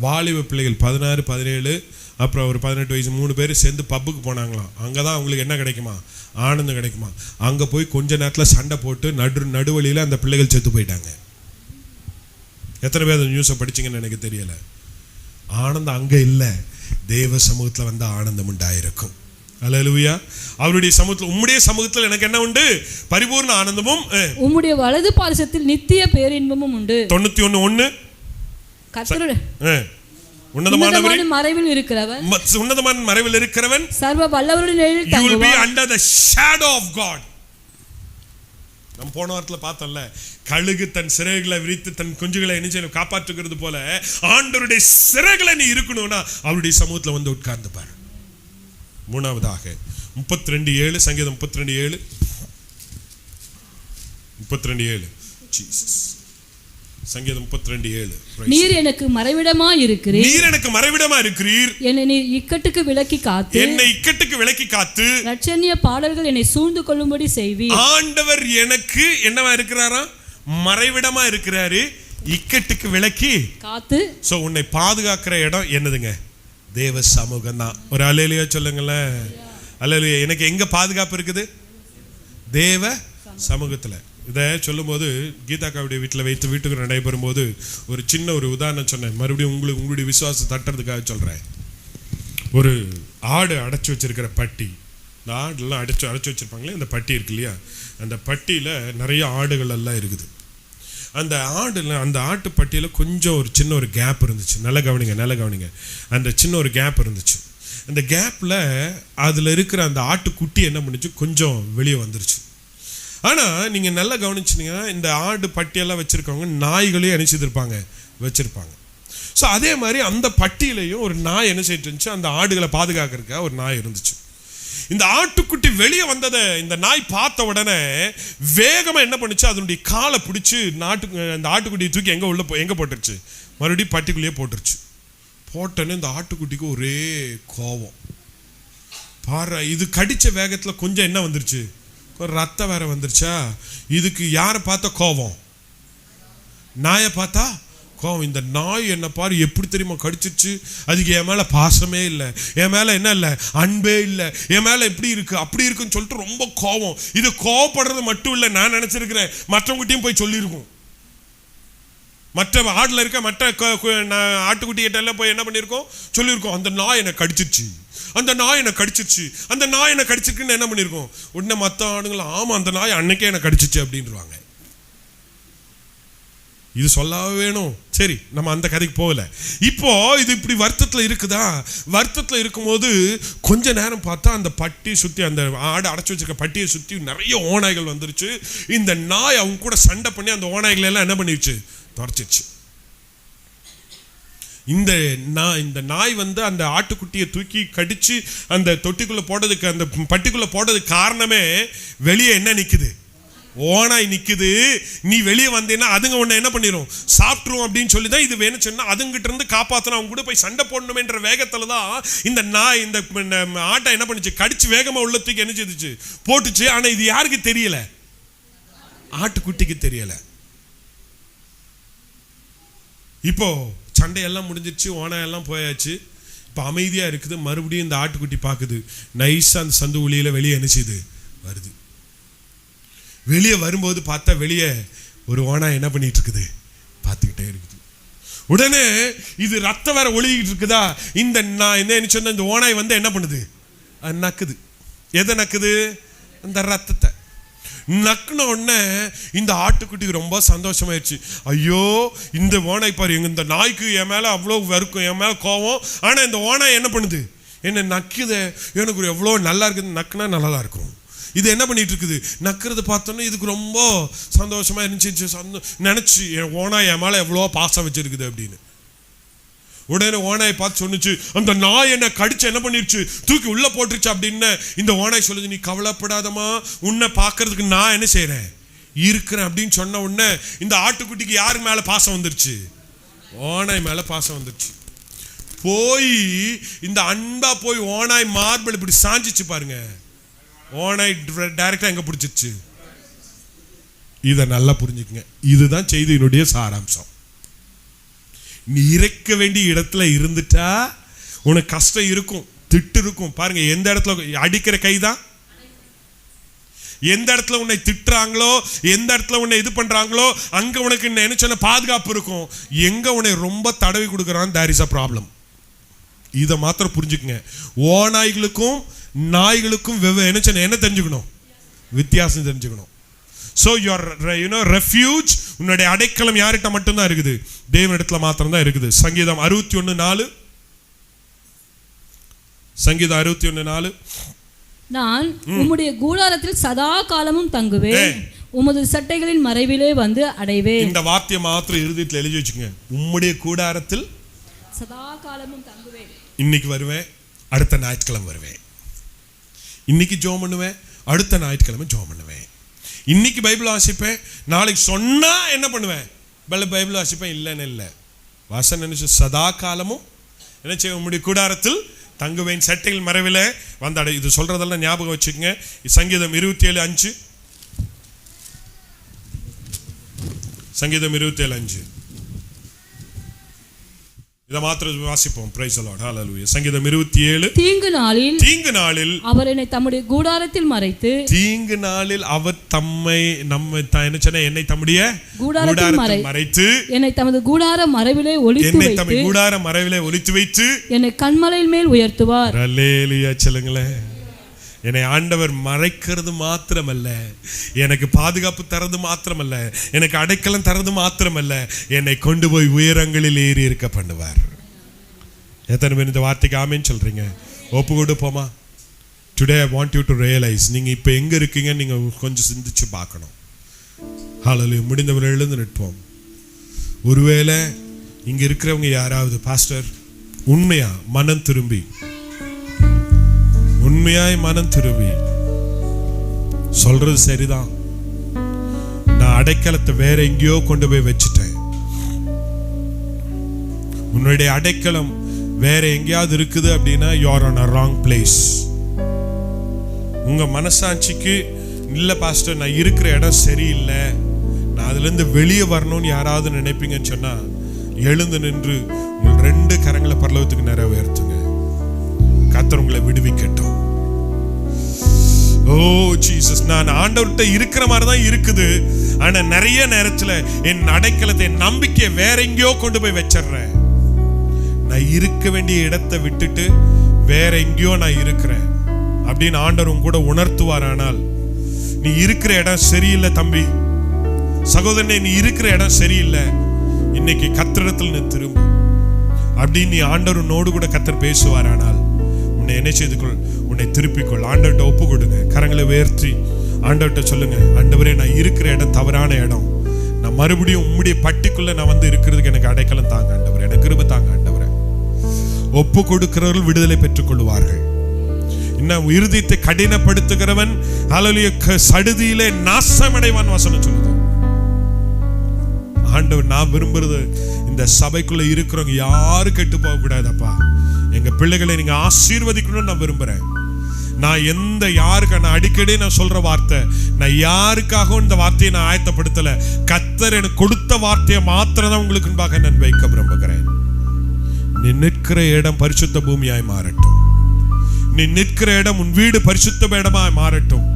வாலிப பிள்ளைகள் 16, 17 அப்புறம் ஒரு 18 வயசு 3 பேர் சேர்ந்து பப்புக்கு போனாங்களாம். அங்கே தான் அவங்களுக்கு என்ன கிடைக்குமா? ஆனந்தம் கிடைக்குமா? அங்கே போய் கொஞ்ச நேரத்தில் சண்டை போட்டு நடுவழியில் அந்த பிள்ளைகள் செத்து போயிட்டாங்க. எத்தனை பேர் அந்த நியூஸை படிச்சிங்கன்னு எனக்கு தெரியலை. ஆனந்தம் அங்கே இல்லை, தேவ சமூகத்தில் வந்து ஆனந்தம் உண்டாயிருக்கும். அல்லேலூயா. அவருடைய சமூகத்தில், உம்முடைய சமூகத்தில் எனக்கு என்ன உண்டு? பரிபூர்ண ஆனந்தமும் உம்முடைய வலது பாரிசத்தில் நித்திய பேரின்பமும் உண்டு. 91:1. கர்த்தருடைய உன்னதமான மறைவில் இருக்கிறவன், உன்னதமான மறைவில் இருக்கிறவன் சர்வ வல்லவருடைய நிழலில் தங்குவான். You will be under the shadow of God. நம்ம போன வாரத்தில் பார்த்தோம்ல, கழுகு தன் சிறகுகளை விரித்து தன் குஞ்சுகளை என்ன செய்யணும், காப்பாற்றுகிறது போல ஆண்டவருடைய சிறகுகளை நீ இருக்கணும்னா அவருடைய சமூகத்தில் வந்து உட்கார்ந்து பாரு. மூணாவதாக 32:7 சங்கீதம் 32:7 ஜீசஸ். சங்கீதம் 32:7. நீர் எனக்கு மறைவிடமாய் இருக்கிறீர், நீர் எனக்கு மறைவிடமா இருக்கிறீர். என்னை நீர் இக்கட்டுக்கு விலக்கி காத்து, என்னை இக்கட்டுக்கு விலக்கி காத்து, இரட்சணிய பாடல்கள் என்னை சூழ்ந்து கொள்ளும்படி செய்வீர். ஆண்டவர் எனக்கு என்னவா இருக்கிறாரா? மறைவிடமா இருக்கிறாரு, இக்கட்டுக்கு விலக்கி காத்து. சோ உன்னை பாதுகாக்கிற இடம் என்னதுங்க? தேவ சமூகம் தான். ஒரு அல்லேலூயா சொல்லுங்களேன். அல்லேலூயா. எனக்கு எங்க பாதுகாப்பு இருக்குது? தேவ சமூகத்துல. இதை சொல்லும் போது கீதாக்காவுடைய வீட்டில் வைத்து வீட்டுக்கு நடைபெறும் போது ஒரு சின்ன ஒரு உதாரணம் சொன்னேன். மறுபடியும் உங்களுடைய விசுவாசம் தட்டுறதுக்காக சொல்றேன். ஒரு ஆடு அடைச்சி வச்சிருக்கிற பட்டி, இந்த ஆடுலாம் அடைச்சி வச்சிருப்பாங்களே, இந்த பட்டி இருக்கு இல்லையா, அந்த பட்டியில நிறைய ஆடுகள் எல்லாம் இருக்குது. அந்த ஆட்டு பட்டியில் கொஞ்சம் ஒரு சின்ன ஒரு கேப் இருந்துச்சு. நல்ல கவனிங்க. அந்த சின்ன ஒரு கேப் இருந்துச்சு. அந்த கேப்பில் அதில் இருக்கிற அந்த ஆட்டுக்குட்டி என்ன பண்ணுச்சு, கொஞ்சம் வெளியே வந்துருச்சு. ஆனால் நீங்கள் நல்லா கவனிச்சிங்கன்னா இந்த ஆடு பட்டியெல்லாம் வச்சுருக்கவங்க நாய்களையும் என்ன செய்திருப்பாங்க, வச்சுருப்பாங்க. ஸோ அதே மாதிரி அந்த பட்டியிலையும் ஒரு நாய் என்ன செய்யிட்டு இருந்துச்சு, அந்த ஆடுகளை பாதுகாக்கிறதுக்காக ஒரு நாய் இருந்துச்சு. இந்த ஆட்டுக்குட்டி வெளியே வந்ததை இந்த நாய் பார்த்த உடனே வேகமா என்ன பண்ணுச்சு, அதனுடைய காலை பிடிச்சு அந்த ஆட்டுக்குட்டியை தூக்கி எங்க போட்டுருச்சு, மறுபடியும் பட்டிக்குள்ளேயே போட்டுருச்சு. போட்டோன்னு இந்த ஆட்டுக்குட்டிக்கு ஒரே கோபம். பாரு, இது கடிச்ச வேகத்துல கொஞ்சம் என்ன வந்துருச்சு, ரத்தம் வேற வந்துருச்சா. இதுக்கு யாரை பார்த்தா கோபம்? நாயை பார்த்தா கோபம். இந்த நாய் என்ன பாரு எப்படி தெரியுமா கடிச்சிருச்சு. அதுக்கு என் மேல பாசமே இல்லை, என் மேல என்ன இல்லை, அன்பே இல்லை, என் மேல எப்படி இருக்கு அப்படி இருக்குன்னு சொல்லிட்டு ரொம்ப கோபம். இது கோபப்படுறது மட்டும் இல்லை, நான் நினைச்சிருக்கிறேன் மற்றவங்கிட்டையும் போய் சொல்லியிருக்கோம். மற்ற ஆடுல இருக்க மற்ற ஆட்டுக்குட்டி கிட்ட எல்லாம் போய் என்ன பண்ணியிருக்கோம், சொல்லியிருக்கோம். அந்த நாய் என்னை கடிச்சிருச்சு, அந்த நாய் என்னை கடிச்சிருச்சு, அந்த நாய் என்னை கடிச்சிருக்குன்னு என்ன பண்ணியிருக்கோம். உடனே மற்ற ஆடுங்களும் ஆமா அந்த நாய் அன்னைக்கே என்னை கடிச்சிச்சு அப்படின்றாங்க. இது சொல்லவே வேணும். சரி, நம்ம அந்த கதைக்கு போகல. இப்போ இது இப்படி வருத்தத்தில் இருக்குதா. வருத்தத்தில் இருக்கும்போது கொஞ்ச நேரம் பார்த்தா அந்த பட்டியை சுற்றி, அந்த ஆடு அடைச்சி வச்சிருக்க பட்டியை சுற்றி நிறைய ஓநாய்கள் வந்துருச்சு. இந்த நாய் அவங்க கூட சண்டை பண்ணி அந்த ஓநாய்கள் எல்லாம் என்ன பண்ணிடுச்சு, துரைச்சிருச்சு. இந்த நாய் வந்து அந்த ஆட்டுக்குட்டியை தூக்கி கடிச்சு அந்த தொட்டிக்குள்ள போடுறதுக்கு, அந்த பட்டிக்குள்ள போடுறதுக்கு காரணமே வெளியே என்ன நிக்குது? ஓனாய் நிக்குது. நீ வெளியே வந்தேன்னா அதுங்க உன்னை என்ன பண்ணிரும்? சாப்பிட்டுரும் அப்படின்னு சொல்லி தான் இது வேணும் சொன்னா அதுங்கிட்ட இருந்து காப்பாற்றணும், அவங்க கூட போய் சண்டை போடணுமேன்ற வேகத்துல தான் இந்த நாய் இந்த ஆட்டை என்ன பண்ணிச்சு? கடிச்சு வேகமா உள்ள தூக்கி என்ன செய்துச்சு? போட்டுச்சு. ஆனா இது யாருக்கு தெரியல? ஆட்டுக்குட்டிக்கு தெரியல. இப்போ சண்டையெல்லாம் முடிஞ்சிருச்சு, ஓனாயெல்லாம் போயாச்சு, இப்போ அமைதியா இருக்குது. மறுபடியும் இந்த ஆட்டுக்குட்டி பார்க்குது, நைஸா அந்த சந்து ஒளியில வெளியே என்ன செய்யுது? வருது. வெளியே வரும்போது பார்த்தா வெளியே ஒரு ஓனாய் என்ன பண்ணிட்டு இருக்குது? பார்த்துக்கிட்டே இருக்குது. உடனே இது ரத்தம் வேற ஒழுகிட்டு இருக்குதா, இந்த நான் என்ன சொன்ன இந்த ஓனாய் வந்து என்ன பண்ணுது? நக்குது. எதை நக்குது? அந்த ரத்தத்தை நக்குன உடனே இந்த ஆட்டுக்குட்டிக்கு ரொம்ப சந்தோஷமாயிடுச்சு. ஐயோ, இந்த ஓனாய் பாரு, இந்த நாய்க்கு என் மேல அவ்வளோ வெறுக்கும், என் மேல கோவம், ஆனா இந்த ஓனாய் என்ன பண்ணுது? என்ன நக்குது, எனக்கு எவ்வளோ நல்லா இருக்குது, நக்குனா நல்லா இருக்கும். இது என்ன பண்ணிட்டு இருக்குது? நக்கிறது பார்த்தோன்னா இதுக்கு ரொம்ப சந்தோஷமா இருந்துச்சு, நினைச்சு ஓனாய் என் மேல எவ்வளோ பாசம் வச்சிருக்குது அப்படின்னு. உடனே ஓனாயை பார்த்து சொன்னிச்சு, அந்த நாய் என்ன கடிச்சு என்ன பண்ணிருச்சு? தூக்கி உள்ள போட்டுருச்சு அப்படின்னு. இந்த ஓனாய் சொல்லுது, நீ கவலைப்படாதமா, உன்னை பார்க்கறதுக்கு நான் என்ன செய்யறேன்? இருக்கிறேன் அப்படின்னு சொன்ன உடனே இந்த ஆட்டுக்குட்டிக்கு யாரு மேல பாசம் வந்துருச்சு? ஓனாய் மேல பாசம் வந்துருச்சு. போய் இந்த அன்பா போய் ஓனாய் மார்பிள் இப்படி சாஞ்சிச்சு பாருங்க. ஓனாய் டைரக்டா எங்க பிடிச்சிருச்சு? இதை நல்லா புரிஞ்சுக்குங்க. இதுதான் செய்தியினுடைய சாராம்சம். நீ இருக்க வேண்டிய இடத்துல இருந்துட்டா உனக்கு கஷ்டம் இருக்கும், திட்டு இருக்கும். பாருங்க, எந்த இடத்துல அடிக்கிற கைதான், எந்த இடத்துல உன்னை திட்டுறாங்களோ, எந்த இடத்துல உன்னை இது பண்றாங்களோ அங்க உனக்கு என்ன சொன்ன பாதுகாப்பு இருக்கும். எங்க உன்னை ரொம்ப தடவி கொடுக்குறான், தேர் இஸ் அ ப்ராப்ளம். இதை மாத்திரம் புரிஞ்சுக்குங்க. ஓநாய்களுக்கும் நாய்களுக்கும் என்ன தெரிஞ்சுக்கணும்? வித்தியாசம் தெரிஞ்சுக்கணும். So your refuge, உன்னுடைய அடைக்கலம் யார்கிட்ட மட்டும்தான் இருக்குது? தேவனிடத்துல மாத்திரம் தான் இருக்குது. சங்கீதம் 61:4. சங்கீதம் 61:4. நான் உம்முடைய கூடாரத்தில் சதா காலமும் தங்குவேன், உமது சட்டைகளின் மறைவிலே வந்து அடைவேன். இந்த வார்த்தையை மாத்திரம் இறுதியில் எழுதி வச்சுக்கோங்க. உம்முடைய கூடாரத்தில் சதா காலமும் தங்குவேன். இன்னைக்கு வருவேன், அடுத்த ஞாயிற்றுக்கிழமை வருவேன். இன்னைக்கு ஜெபம் பண்ணுவேன், அடுத்த ஞாயிற்றுக்கிழமை ஜெபம் பண்ணுவேன். இன்னைக்கு பைபிள் வாசிப்பேன், நாளைக்கு சொன்னா என்ன பண்ணுவேன்? பைபிள் வாசிப்பேன். இல்லைன்னு இல்லை, வாசன் நினைச்சு சதா காலமும் என்ன செய்ய? உம்முடைய கூடாரத்தில் தங்குவேன், சட்டைகள் மறைவில் வந்தாடு. இது சொல்றதெல்லாம் ஞாபகம் வச்சுக்கோங்க. சங்கீதம் 27:5. சங்கீதம் 27:5 இத மாத்திரம் வாசிப்போம். பிரைஸ் தி லார்ட், ஹalleluya. சங்கீதம் 27. தீங்கு நாளில் அவர் என்னை தம்முடைய கூடாரத்தில் மறைத்து, தீங்கு நாளில் அவர் என்னை தம்முடைய கூடாரத்தில் மறைத்து, என்னை தமது கூடார மறைவிலே ஒளித்து வைத்து என்னை கன்மலையின் மேல் உயர்த்துவார். ஹalleluya. சொல்லுங்களேன். என்னை ஆண்டவர் மறைக்கிறது மாத்திரமல்ல, எனக்கு பாதுகாப்பு தரது மாத்திரமல்ல, எனக்கு அடைக்கலம் தரது மாத்திரமல்ல, என்னை கொண்டு போய் உயரங்களில் ஏறி இருக்க பண்ணுவார். எத்தனை பேர் இந்த வார்த்தைக்கு ஆமென் சொல்றீங்க? ஒப்பு கொடுப்போமா? Today I want you to realise, நீங்க இப்ப எங்க இருக்கீங்க நீங்க கொஞ்சம் சிந்திச்சு பார்க்கணும். ஹalleluya. முடிந்தவரை எழுந்து நிற்போம். ஒருவேளை இங்க இருக்கிறவங்க யாராவது, பாஸ்டர் உண்மையா மனம் திரும்பி, உண்மையாய் மனம் திரும்பி சொல்றது சரிதான், நான் அடைக்கலத்தை வேற எங்கேயோ கொண்டு போய் வச்சுட்டேன், உன்னுடைய அடைக்கலம் வேற எங்கேயாவது இருக்குது அப்படின்னா you are on a wrong place. உங்க மனசாட்சிக்கு இல்ல பாஸ்டர் நான் இருக்கிற இடம் சரியில்லை, நான் அதுல இருந்து வெளியே வரணும்னு யாராவது நினைப்பீங்கன்னு சொன்னா எழுந்து நின்று உங்கள் 2 கரங்களை பரலோகத்துக்கு நிறைவேற்றுங்க. கர்த்தர் உங்களை விடுவிக்கட்டும். ஓ ஜீசஸ், நான் ஆண்டவர்கிட்ட இருக்கிற மாதிரி தான் இருக்குது, ஆனா நிறைய நேரத்துல என் அடைக்கலத்தை, என் நம்பிக்கையை வேற எங்கேயோ கொண்டு போய் வச்சிடுறேன். நான் இருக்க வேண்டிய இடத்தை விட்டுட்டு வேற எங்கேயோ நான் இருக்கிறேன் அப்படின்னு ஆண்டவர் கூட உணர்த்துவார். ஆனால் நீ இருக்கிற இடம் சரியில்லை தம்பி, சகோதரனே, நீ இருக்கிற இடம் சரியில்லை, இன்னைக்கு கர்த்தரிடத்தில் நீ திரும்ப அப்படின்னு நீ ஆண்டவனோடு கூட கர்த்தர் பேசுவார். ஆனால் உன்னை என்ன செய்துக்கொள், உன்னை திருப்பிக்கொள், ஆண்டவர்கிட்ட ஒப்பு கொடுங்க, கரங்களை உயர்த்தி ஆண்டவர்கிட்ட சொல்லுங்க, ஆண்டவரே நான் இருக்கிற இடம் தவறான இடம், நான் மறுபடியும் உம்முடைய பட்டிக்குள்ள நான் வந்து இருக்கிறதுக்கு எனக்கு அடைக்கலம் தாங்க ஆண்டவரே, எனக்கு கிருபை தாங்க ஆண்டவரே. ஒப்பு கொடுக்கிறவர்கள் விடுதலை பெற்றுக் கொள்வார்கள். இன்னும் இருதயத்தை கடினப்படுத்துகிறவன் ஹல்லேலூயா சடுதியிலே நாசமடைவான் வசனம் சொல்லுது. ஆண்டவர் நான் விரும்புறது இந்த சபைக்குள்ள இருக்கிறவங்க யாரும் கெட்டு போக கூடாதப்பா. எங்க பிள்ளைகளை நீங்க ஆசீர்வதிக்கணும்னு நான் விரும்புறேன். நான் நான் அடிக்கடி நான் சொல்ற வார்த்தை, நான் யாருக்காகவும் இந்த வார்த்தையை நான் ஆயத்தப்படுத்தல. கர்த்தர் எனக்கு கொடுத்த வார்த்தையை மாத்திரம் தான் உங்களுக்கு முன்பாக நான் வைக்க விரும்புகிறேன். நீ நிற்கிற இடம் பரிசுத்த பூமியாய் மாறட்டும். நீ நிற்கிற இடம் உன் வீடு பரிசுத்த இடமாய் மாறட்டும்.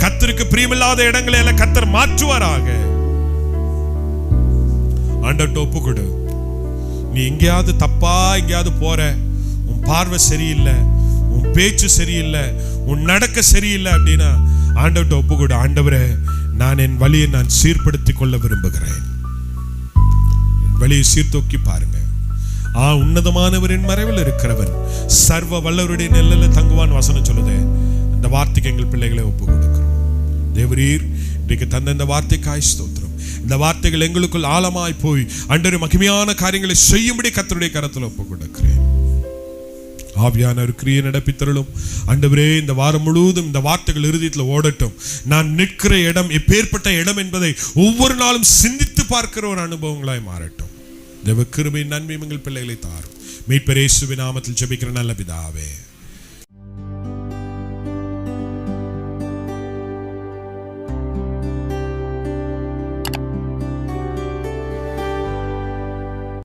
கர்த்தருக்கு பிரியமில்லாத இடங்களை எல்லாம் கர்த்தர் மாற்றுவாராக. ஆண்டவர்ட்ட ஒப்பு கொடு. நீ எங்கேயாவது தப்பா எங்கேயாவது போற, உன் பார்வை சரியில்லை, உன் பேச்சு சரியில்லை, உன் நடக்க சரியில்லை அப்படின்னா ஆண்டவர்ட்ட ஒப்பு கொடு. ஆண்டவரே, நான் என் வழியை நான் சீர்படுத்திக் கொள்ள விரும்புகிறேன். என் வழியை சீர்தூக்கி பாருங்க. உன்னதமானவரின் மறைவில் இருக்கிறவன் சர்வ வல்லவருடைய நிழலில் தங்குவான் வசனம் சொல்லுது. அந்த வார்த்தைக்கு எங்கள் பிள்ளைகளை ஒப்பு கொடுக்கிறோம். தேவரீர் இன்றைக்கு தந்த இந்த வார்த்தைக்காய் ஸ்தோத்திரம். இந்த வார்த்தைகள் எங்களுக்குள் ஆழமாய் போய் ஆண்டவரே மகிமையான காரியங்களை செய்யும்படி கர்த்தருடைய கரத்தில் ஒப்பு கொடுக்கிறேன். ஆவியானவர் கிரியை நடப்பித்தருளும். ஆண்டவரே, இந்த வாரம் முழுவதும் இந்த வார்த்தைகள் இருதயத்தில் ஓடட்டும். நான் நிற்கிற இடம் எப்பேற்பட்ட இடம் என்பதை ஒவ்வொரு நாளும் சிந்தித்து பார்க்கிற ஒரு அனுபவங்களாய் மாறட்டும். தேவ கிருபையின் நன்மை எங்கள் பிள்ளைகளை தாரும். மீட்பர் இயேசுவின் நாமத்தில் ஜெபிக்கிற நல்ல பிதாவே.